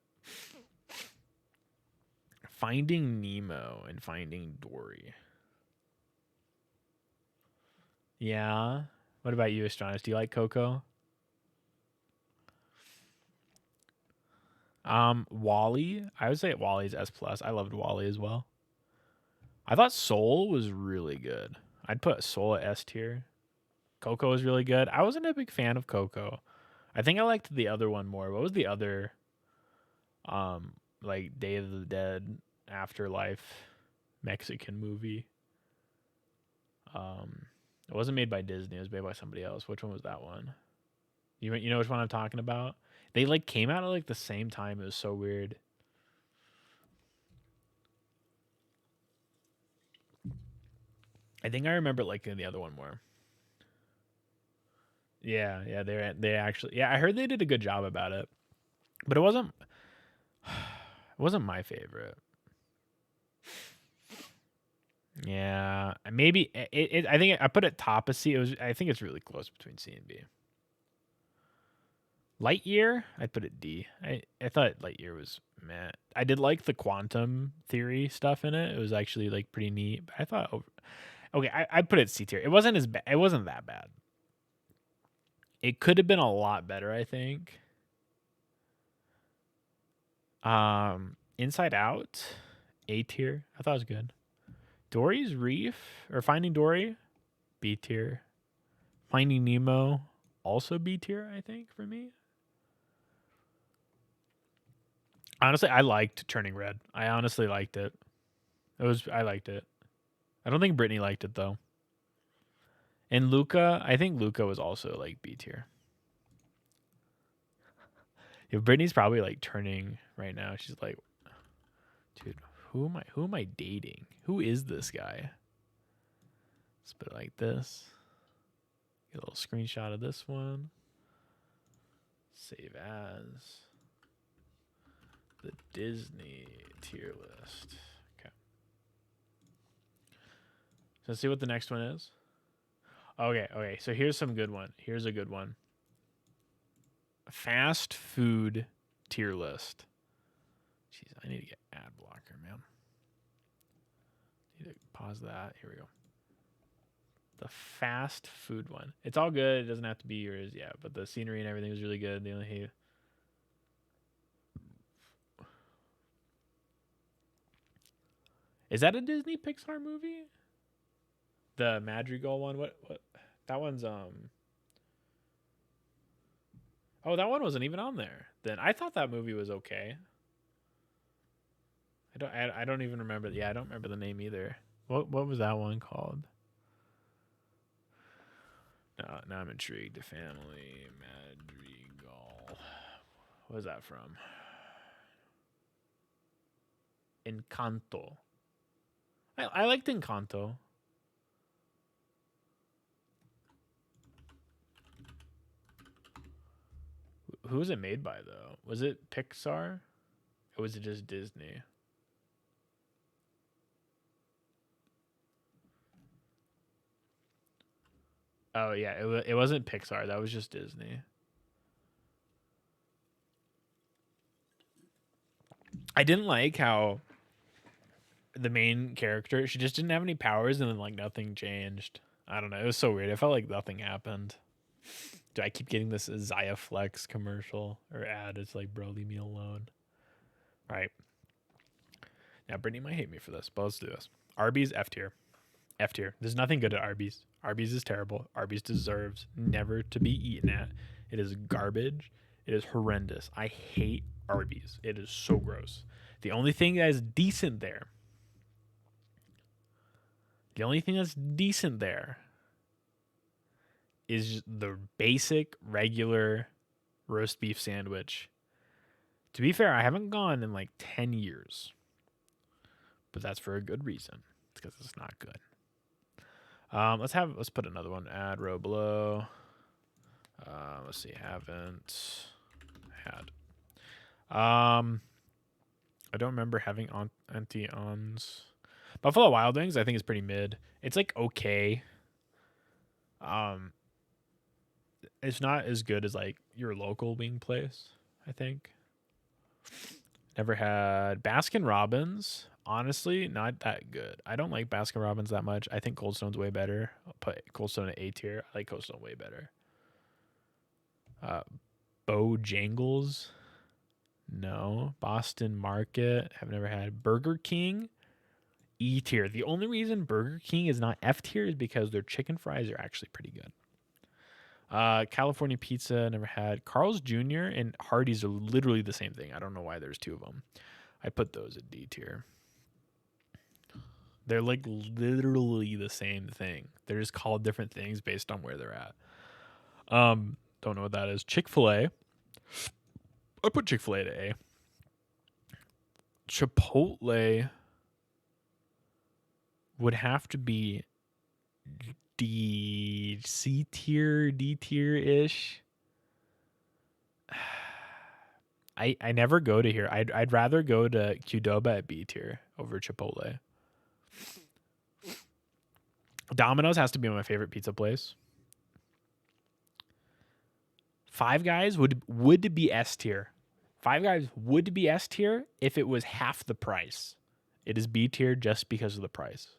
Finding Nemo and Finding Dory. Yeah. What about you, Astranis? Do you like Coco? Wall-E. I would say Wall-E's S+. I loved Wall-E as well. I thought Soul was really good. I'd put Soul at S tier. Coco was really good. I wasn't a big fan of Coco. I think I liked the other one more. What was the other like Day of the Dead Afterlife Mexican movie? It wasn't made by Disney. It was made by somebody else. Which one was that one? You know which one I'm talking about? They like came out at like the same time. It was so weird. I think I remember liking the other one more. Yeah, they actually, yeah, I heard they did a good job about it, but it wasn't my favorite. Yeah, maybe I think I put it top of C. I think it's really close between C and B. Lightyear, I put it D. I thought Lightyear was meh. I did like the quantum theory stuff in it. It was actually like pretty neat. But I thought, okay, I put it C tier. It wasn't as bad. It wasn't that bad. It could have been a lot better, I think. Inside Out, A tier. I thought it was good. Dory's Reef or Finding Dory, B tier. Finding Nemo, also B tier, I think, for me. Honestly, I liked Turning Red. I honestly liked it. I liked it. I don't think Brittany liked it though. And Luca, I think Luca was also like B tier. Yeah, Brittany's probably like turning right now. She's like, dude, who am I dating? Who is this guy? Let's put it like this. Get a little screenshot of this one. Save as the Disney tier list. Okay. Let's see what the next one is. Okay. So here's some good one. Here's a good one. Fast food tier list. Jeez, I need to get ad blocker, man. Need to pause that. Here we go. The fast food one. It's all good. It doesn't have to be yours, yeah. But the scenery and everything was really good. The only hate. Is that a Disney Pixar movie? The Madrigal one. What? That one's Oh, that one wasn't even on there. Then I thought that movie was okay. I don't even remember. Yeah, I don't remember the name either. What was that one called? No, now I'm intrigued. The Family Madrigal. What is that from? Encanto. I liked Encanto. Who was it made by though? Was it Pixar? Or was it just Disney? Oh yeah, it wasn't Pixar. That was just Disney. I didn't like how the main character, she just didn't have any powers, and then like nothing changed. I don't know. It was so weird. I felt like nothing happened. Do I keep getting this Zaya Flex commercial or ad? It's like, bro, leave me alone. All right. Now Brittany might hate me for this, but let's do this. Arby's F tier. F tier. There's nothing good at Arby's. Arby's is terrible. Arby's deserves never to be eaten at. It is garbage. It is horrendous. I hate Arby's. It is so gross. The only thing that is decent there, is the basic, regular roast beef sandwich. To be fair, I haven't gone in like 10 years, but that's for a good reason. It's because it's not good. Let's put another one. Ad row below. Let's see. Haven't had. I don't remember having anti-ons. Buffalo Wild Wings, I think, is pretty mid. It's like okay. It's not as good as like your local wing place, I think. Never had Baskin Robbins. Honestly, not that good. I don't like Baskin Robbins that much. I think Cold Stone's way better. I'll put Cold Stone at A tier. I like Cold Stone way better. Bojangles. No. Boston Market. Have never had. Burger King. E tier. The only reason Burger King is not F tier is because their chicken fries are actually pretty good. California Pizza, never had. Carl's Jr. and Hardee's are literally the same thing. I don't know why there's two of them. I put those at D tier. They're like literally the same thing. They're just called different things based on where they're at. Don't know what that is. Chick-fil-A. I put Chick-fil-A to A. Chipotle would have to be C tier, D tier ish. I never go to here. I'd rather go to Qdoba at B tier over Chipotle. Domino's has to be my favorite pizza place. Five Guys would be S tier. Five Guys would be S tier if it was half the price. It is B tier just because of the price.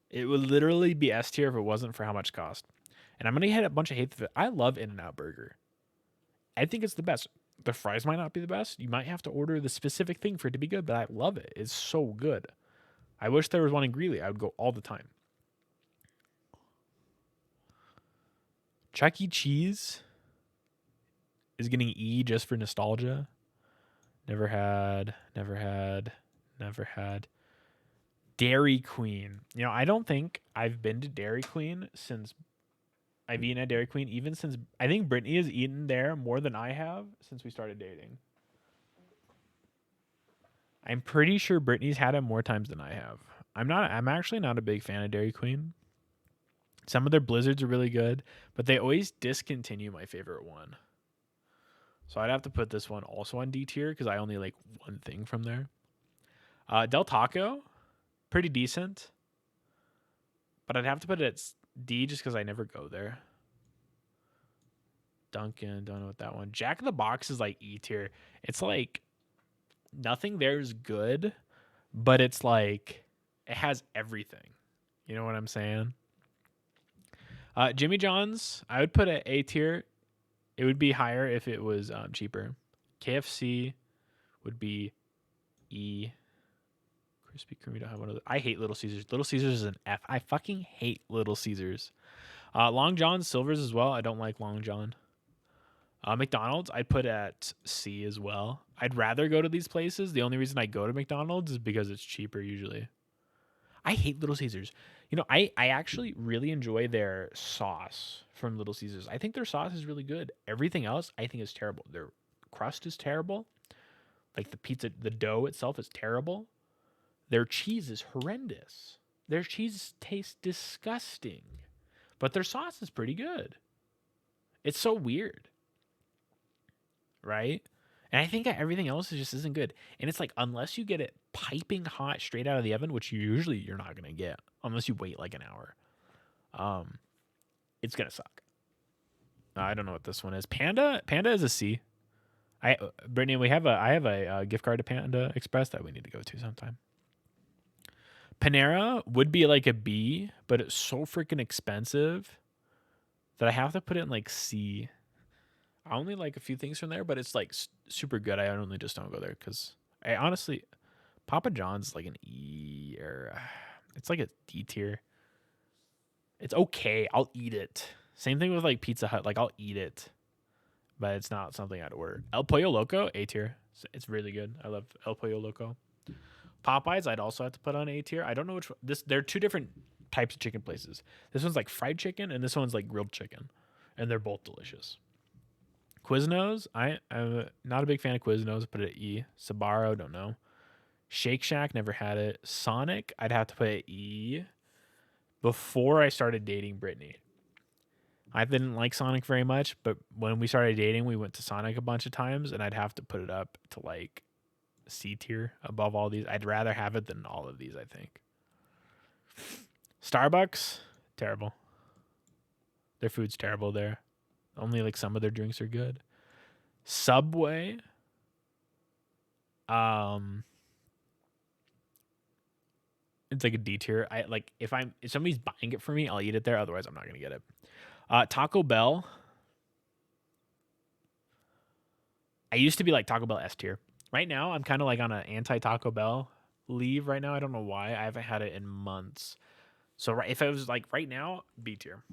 It would literally be S tier if it wasn't for how much it cost. And I'm going to get a bunch of hate for it. I love In-N-Out Burger. I think it's the best. The fries might not be the best. You might have to order the specific thing for it to be good, but I love it. It's so good. I wish there was one in Greeley. I would go all the time. Chuck E. Cheese is getting E just for nostalgia. Never had. Dairy Queen. You know, I don't think I've been to Dairy Queen since I've eaten at Dairy Queen, even since I think Brittany has eaten there more than I have since we started dating. I'm pretty sure Brittany's had it more times than I have. I'm actually not a big fan of Dairy Queen. Some of their blizzards are really good, but they always discontinue my favorite one. So I'd have to put this one also on D tier because I only like one thing from there. Del Taco. pretty decent, but I'd have to put it at D just because I never go there. Dunkin', don't know what that one. Jack in the Box is like E tier. It's like nothing there is good, but it's like it has everything. You know what I'm saying? Jimmy John's, I would put at A tier. It would be higher if it was cheaper. KFC would be E. Krispy Kreme, don't have one of those. I hate Little Caesars. Little Caesars is an F. I fucking hate Little Caesars. Long John Silver's as well. I don't like Long John. McDonald's, I'd put at C as well. I'd rather go to these places. The only reason I go to McDonald's is because it's cheaper usually. I hate Little Caesars. You know, I actually really enjoy their sauce from Little Caesars. I think their sauce is really good. Everything else I think is terrible. Their crust is terrible. Like the pizza, the dough itself is terrible. Their cheese is horrendous. Their cheese tastes disgusting. But their sauce is pretty good. It's so weird. Right? And I think everything else just isn't good. And it's like, unless you get it piping hot straight out of the oven, which you're not going to get unless you wait like an hour, it's going to suck. I don't know what this one is. Panda is a C. Brittany, I have a gift card to Panda Express that we need to go to sometime. Panera would be like a B, but it's so freaking expensive that I have to put it in like C. I only like a few things from there, but it's like super good. I only just don't go there because I honestly, Papa John's is like an E or it's like a D tier. It's okay. I'll eat it. Same thing with like Pizza Hut. Like I'll eat it, but it's not something I'd order. El Pollo Loco, A tier. It's really good. I love El Pollo Loco. Popeyes, I'd also have to put on A tier. I don't know which one. They're two different types of chicken places. This one's like fried chicken, and this one's like grilled chicken, and they're both delicious. Quiznos, I'm not a big fan of Quiznos. Put it at E. Sbarro, don't know. Shake Shack, never had it. Sonic, I'd have to put it E. Before I started dating Brittany, I didn't like Sonic very much, but when we started dating, we went to Sonic a bunch of times, and I'd have to put it up to like C tier above all these. I'd rather have it than all of these, I think. Starbucks, terrible. Their food's terrible there. Only like some of their drinks are good. Subway, it's like a D tier. I like if somebody's buying it for me, I'll eat it there. Otherwise, I'm not gonna get it. Taco Bell. I used to be like Taco Bell S tier. Right now, I'm kind of like on an anti Taco Bell leave right now. I don't know why. I haven't had it in months. So if I was like right now, B tier.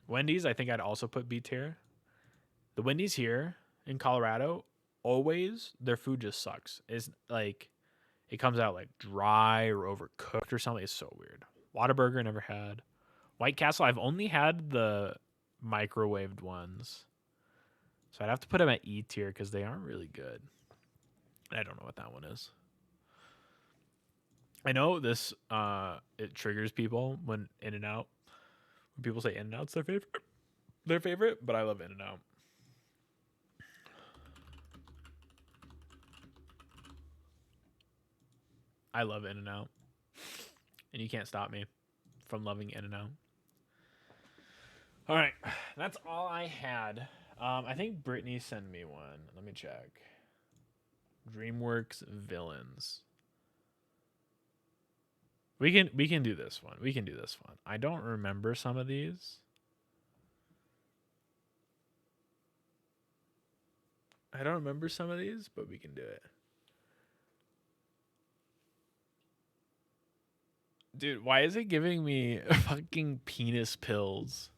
Wendy's, I think I'd also put B tier. The Wendy's here in Colorado, always their food just sucks. It's like it comes out like dry or overcooked or something. It's so weird. Whataburger, never had. White Castle, I've only had the microwaved ones. So I'd have to put them at E tier because they aren't really good. I don't know what that one is. I know this it triggers people when In-N-Out. When people say In-N-Out's their favorite, but I love In-N-Out. I love In-N-Out. And you can't stop me from loving In-N-Out. All right. That's all I had. I think Brittany sent me one. Let me check. DreamWorks villains. We can do this one. We can do this one. I don't remember some of these. I don't remember some of these, but we can do it. Dude, why is it giving me fucking penis pills?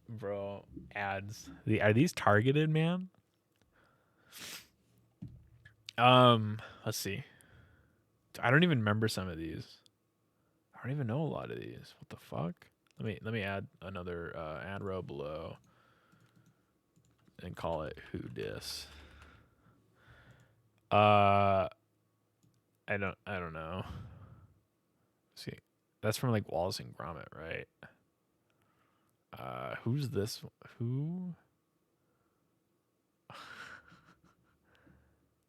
Bro, ads. Are these targeted, man? Let's see. I don't even remember some of these. I don't even know a lot of these. What the fuck? Let me add another ad row below and call it Who Dis. I don't know. Let's see, that's from like Wallace and Gromit, right? Who's this? Who?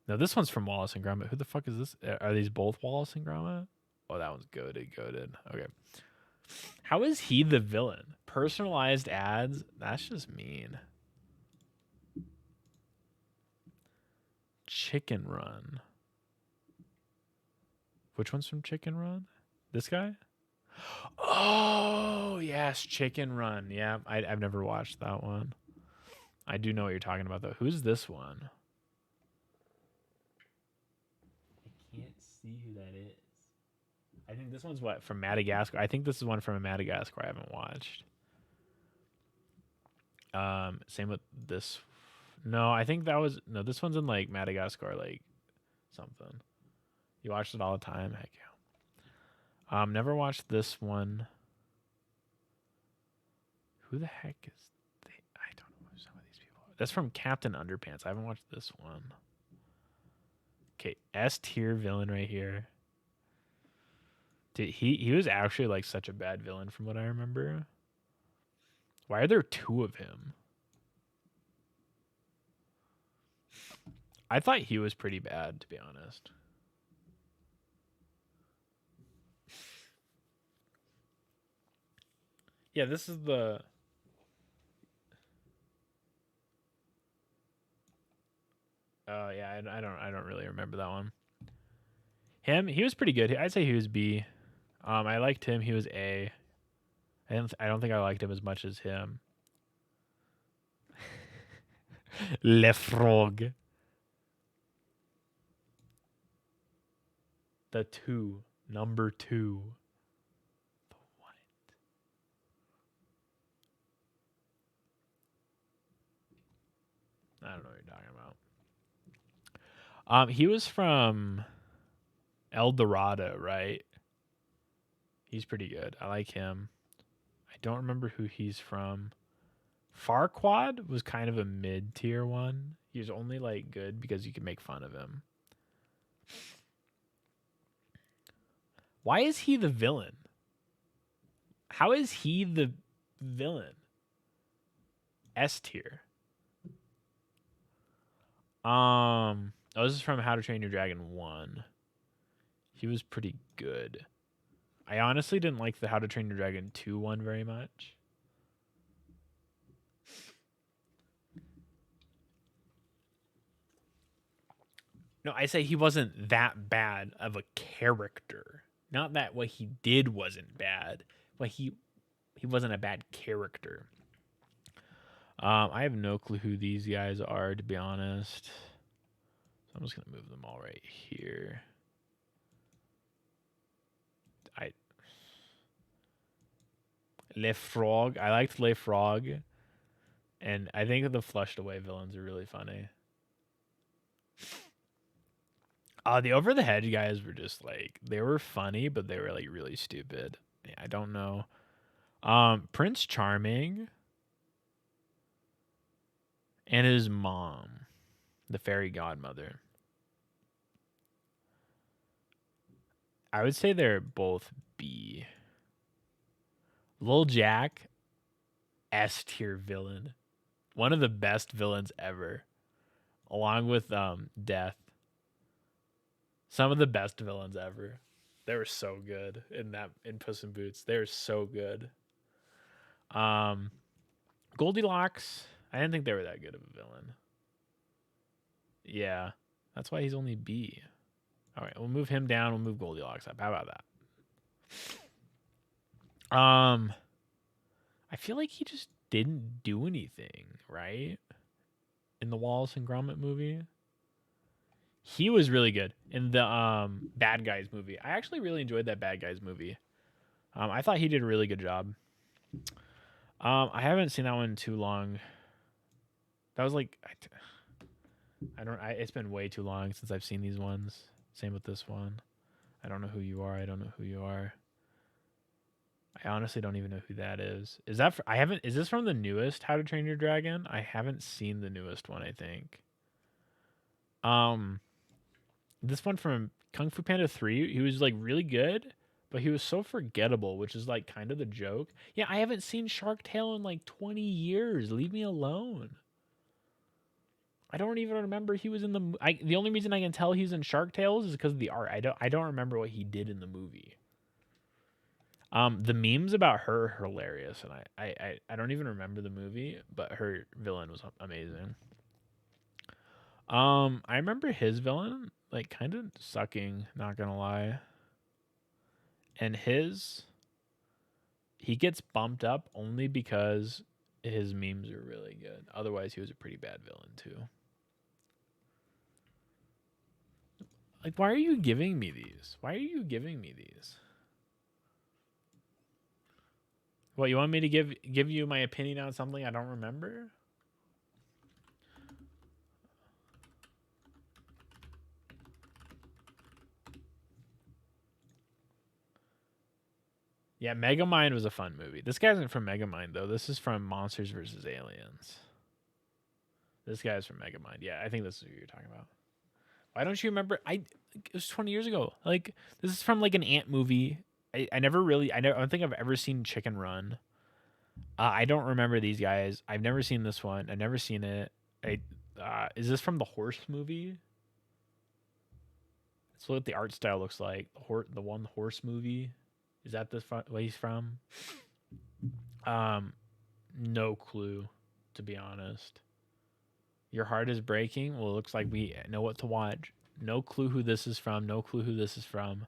No, this one's from Wallace and Gromit. Who the fuck is this? Are these both Wallace and Gromit? Oh, that one's goated. Okay. How is he the villain? Personalized ads? That's just mean. Chicken Run. Which one's from Chicken Run? This guy? Oh, yes, Chicken Run. Yeah, I've never watched that one. I do know what you're talking about, though. Who's this one? I can't see who that is. I think this one's what, from Madagascar? I think this is one from Madagascar I haven't watched. Same with this. No, I think that was no. This one's in like Madagascar, like something. You watched it all the time. Heck yeah. Never watched this one. Who the heck is they? I don't know who some of these people are. That's from Captain Underpants. I haven't watched this one. Okay, S tier villain right here. Dude, he was actually like such a bad villain from what I remember. Why are there two of him? I thought he was pretty bad, to be honest. Yeah, this is the. Oh yeah, I don't really remember that one. He was pretty good. I'd say he was B. I liked him. He was A. I don't think I liked him as much as him. Le Frog. The two. Number 2. The what? I don't know what you're talking about. He was from El Dorado, right? He's pretty good. I like him. I don't remember who he's from. Farquaad was kind of a mid-tier one. He was only like good because you could make fun of him. Why is he the villain? How is he the villain? S tier. Oh, this is from How to Train Your Dragon 1. He was pretty good. I honestly didn't like the How to Train Your Dragon 2 one very much. No, I say he wasn't that bad of a character. Not that what he did wasn't bad, but he wasn't a bad character. I have no clue who these guys are, to be honest. So I'm just gonna move them all right here. Le Frog. I liked Le Frog, and I think the flushed away villains are really funny. The over the hedge guys were just like they were funny, but they were like really stupid. Yeah, I don't know. Prince Charming and his mom, the fairy godmother. I would say they're both B. Lil Jack, S tier villain. One of the best villains ever. Along with Death. Some of the best villains ever. They were so good in Puss in Boots. They were so good. Goldilocks, I didn't think they were that good of a villain. Yeah. That's why he's only B. All right, we'll move him down. We'll move Goldilocks up. How about that? I feel like he just didn't do anything, right? In the Wallace and Gromit movie. He was really good in the Bad Guys movie. I actually really enjoyed that Bad Guys movie. I thought he did a really good job. I haven't seen that one in too long. That was like it's been way too long since I've seen these ones. Same with this one. I don't know who you are. I don't know who you are. I honestly don't even know who that is. Is this from the newest How to Train Your Dragon? I haven't seen the newest one, I think. This one from Kung Fu Panda 3, he was like really good, but he was so forgettable, which is like kind of the joke. Yeah, I haven't seen Shark Tale in like 20 years. Leave me alone. I don't even remember he was in the only reason I can tell he's in Shark Tales is because of the art. I don't remember what he did in the movie. The memes about her are hilarious, and I don't even remember the movie, but her villain was amazing. I remember his villain like kind of sucking, not gonna lie. And he gets bumped up only because his memes are really good. Otherwise, he was a pretty bad villain too. Like, why are you giving me these? Why are you giving me these? What, you want me to give you my opinion on something I don't remember? Yeah, Megamind was a fun movie. This guy isn't from Megamind though. This is from Monsters vs. Aliens. This guy's from Megamind. Yeah, I think this is who you're talking about. Why don't you remember? It was 20 years ago. Like, this is from like an ant movie. I never really I don't think I've ever seen Chicken Run. I don't remember these guys. I've never seen this one. I've never seen it. Is this from the horse movie? Let's look what the art style looks like. The one horse movie. Is that the where he's from? No clue, to be honest. Your heart is breaking. Well, it looks like we know what to watch. No clue who this is from. No clue who this is from.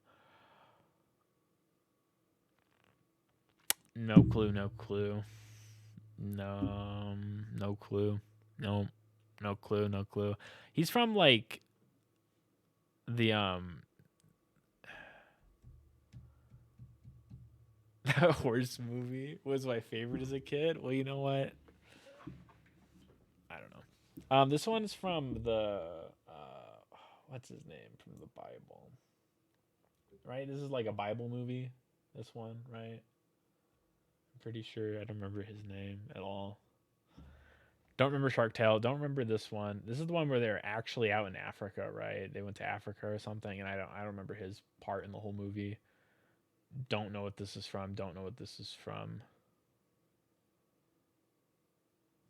No clue. No clue. No clue. No, no clue. No clue. He's from like the that horse movie was my favorite as a kid. Well, you know what? I don't know. This one's from the what's his name from the Bible, right? This is like a Bible movie. This one, right? I'm pretty sure I don't remember his name at all. Don't remember Shark Tale. Don't remember this one. This is the one where they're actually out in Africa, right? They went to Africa or something, and I don't remember his part in the whole movie. Don't know what this is from. Don't know what this is from.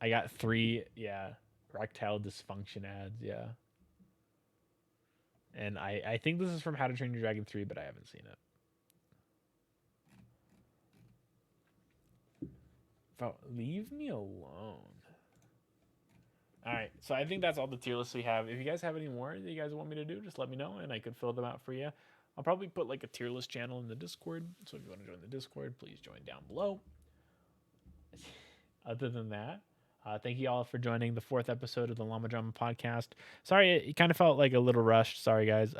I got three, yeah, erectile dysfunction ads, yeah. And I think this is from How to Train Your Dragon 3, but I haven't seen it. Leave me alone. All right, so I think that's all the tier lists we have. If you guys have any more that you guys want me to do, just let me know, and I could fill them out for you. I'll probably put like a tier list channel in the Discord, so if you want to join the Discord, please join down below. Other than that, thank you all for joining the 4th episode of the Llama Drama podcast. Sorry, it kind of felt like a little rushed. Sorry, guys.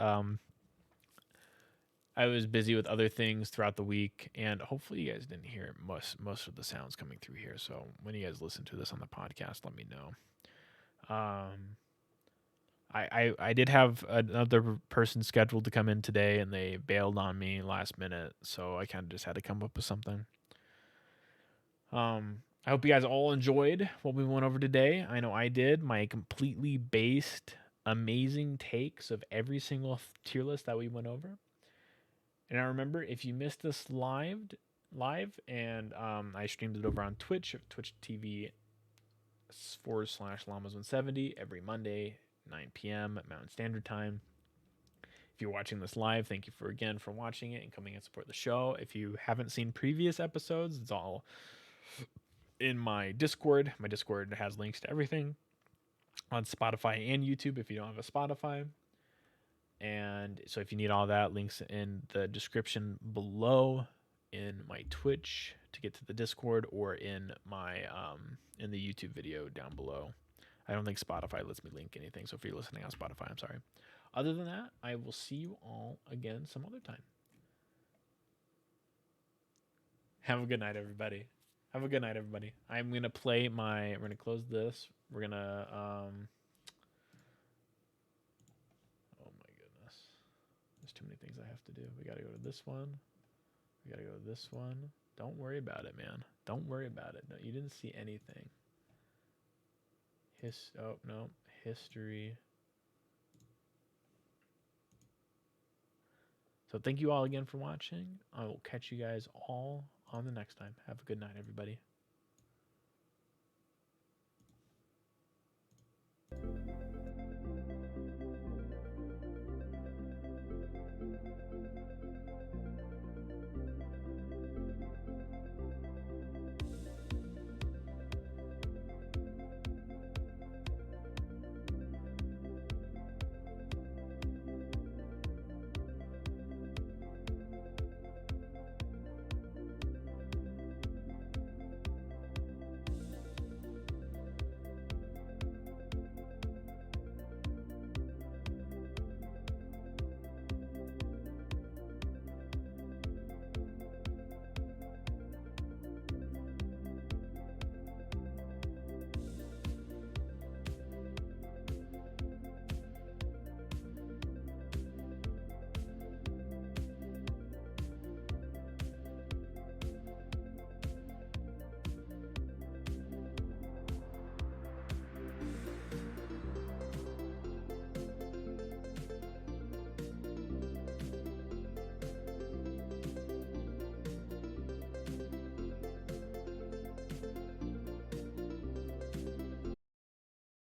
I was busy with other things throughout the week, and hopefully you guys didn't hear most of the sounds coming through here. So when you guys listen to this on the podcast, let me know. I did have another person scheduled to come in today, and they bailed on me last minute, so I kind of just had to come up with something. I hope you guys all enjoyed what we went over today. I know I did. My completely based, amazing takes of every single tier list that we went over. And I remember, if you missed this live, and I streamed it over on Twitch TV /Llamas170 every Monday, 9 p.m. at Mountain Standard Time. If you're watching this live, thank you for watching it and coming and support the show. If you haven't seen previous episodes, it's all in my Discord. My Discord has links to everything on Spotify and YouTube if you don't have a Spotify. And so if you need all that, links in the description below, in my Twitch to get to the Discord, or in my in the YouTube video down below. I don't think Spotify lets me link anything, so if you're listening on Spotify, I'm sorry. Other than that, I will see you all again some other time. Have a good night, everybody. Have a good night, everybody. I'm gonna we're gonna close this. We're gonna oh my goodness. There's too many things I have to do. We gotta go to this one. We gotta go to this one. Don't worry about it, man. Don't worry about it. No, you didn't see anything. Oh no. History. So thank you all again for watching. I will catch you guys all on the next time. Have a good night, everybody.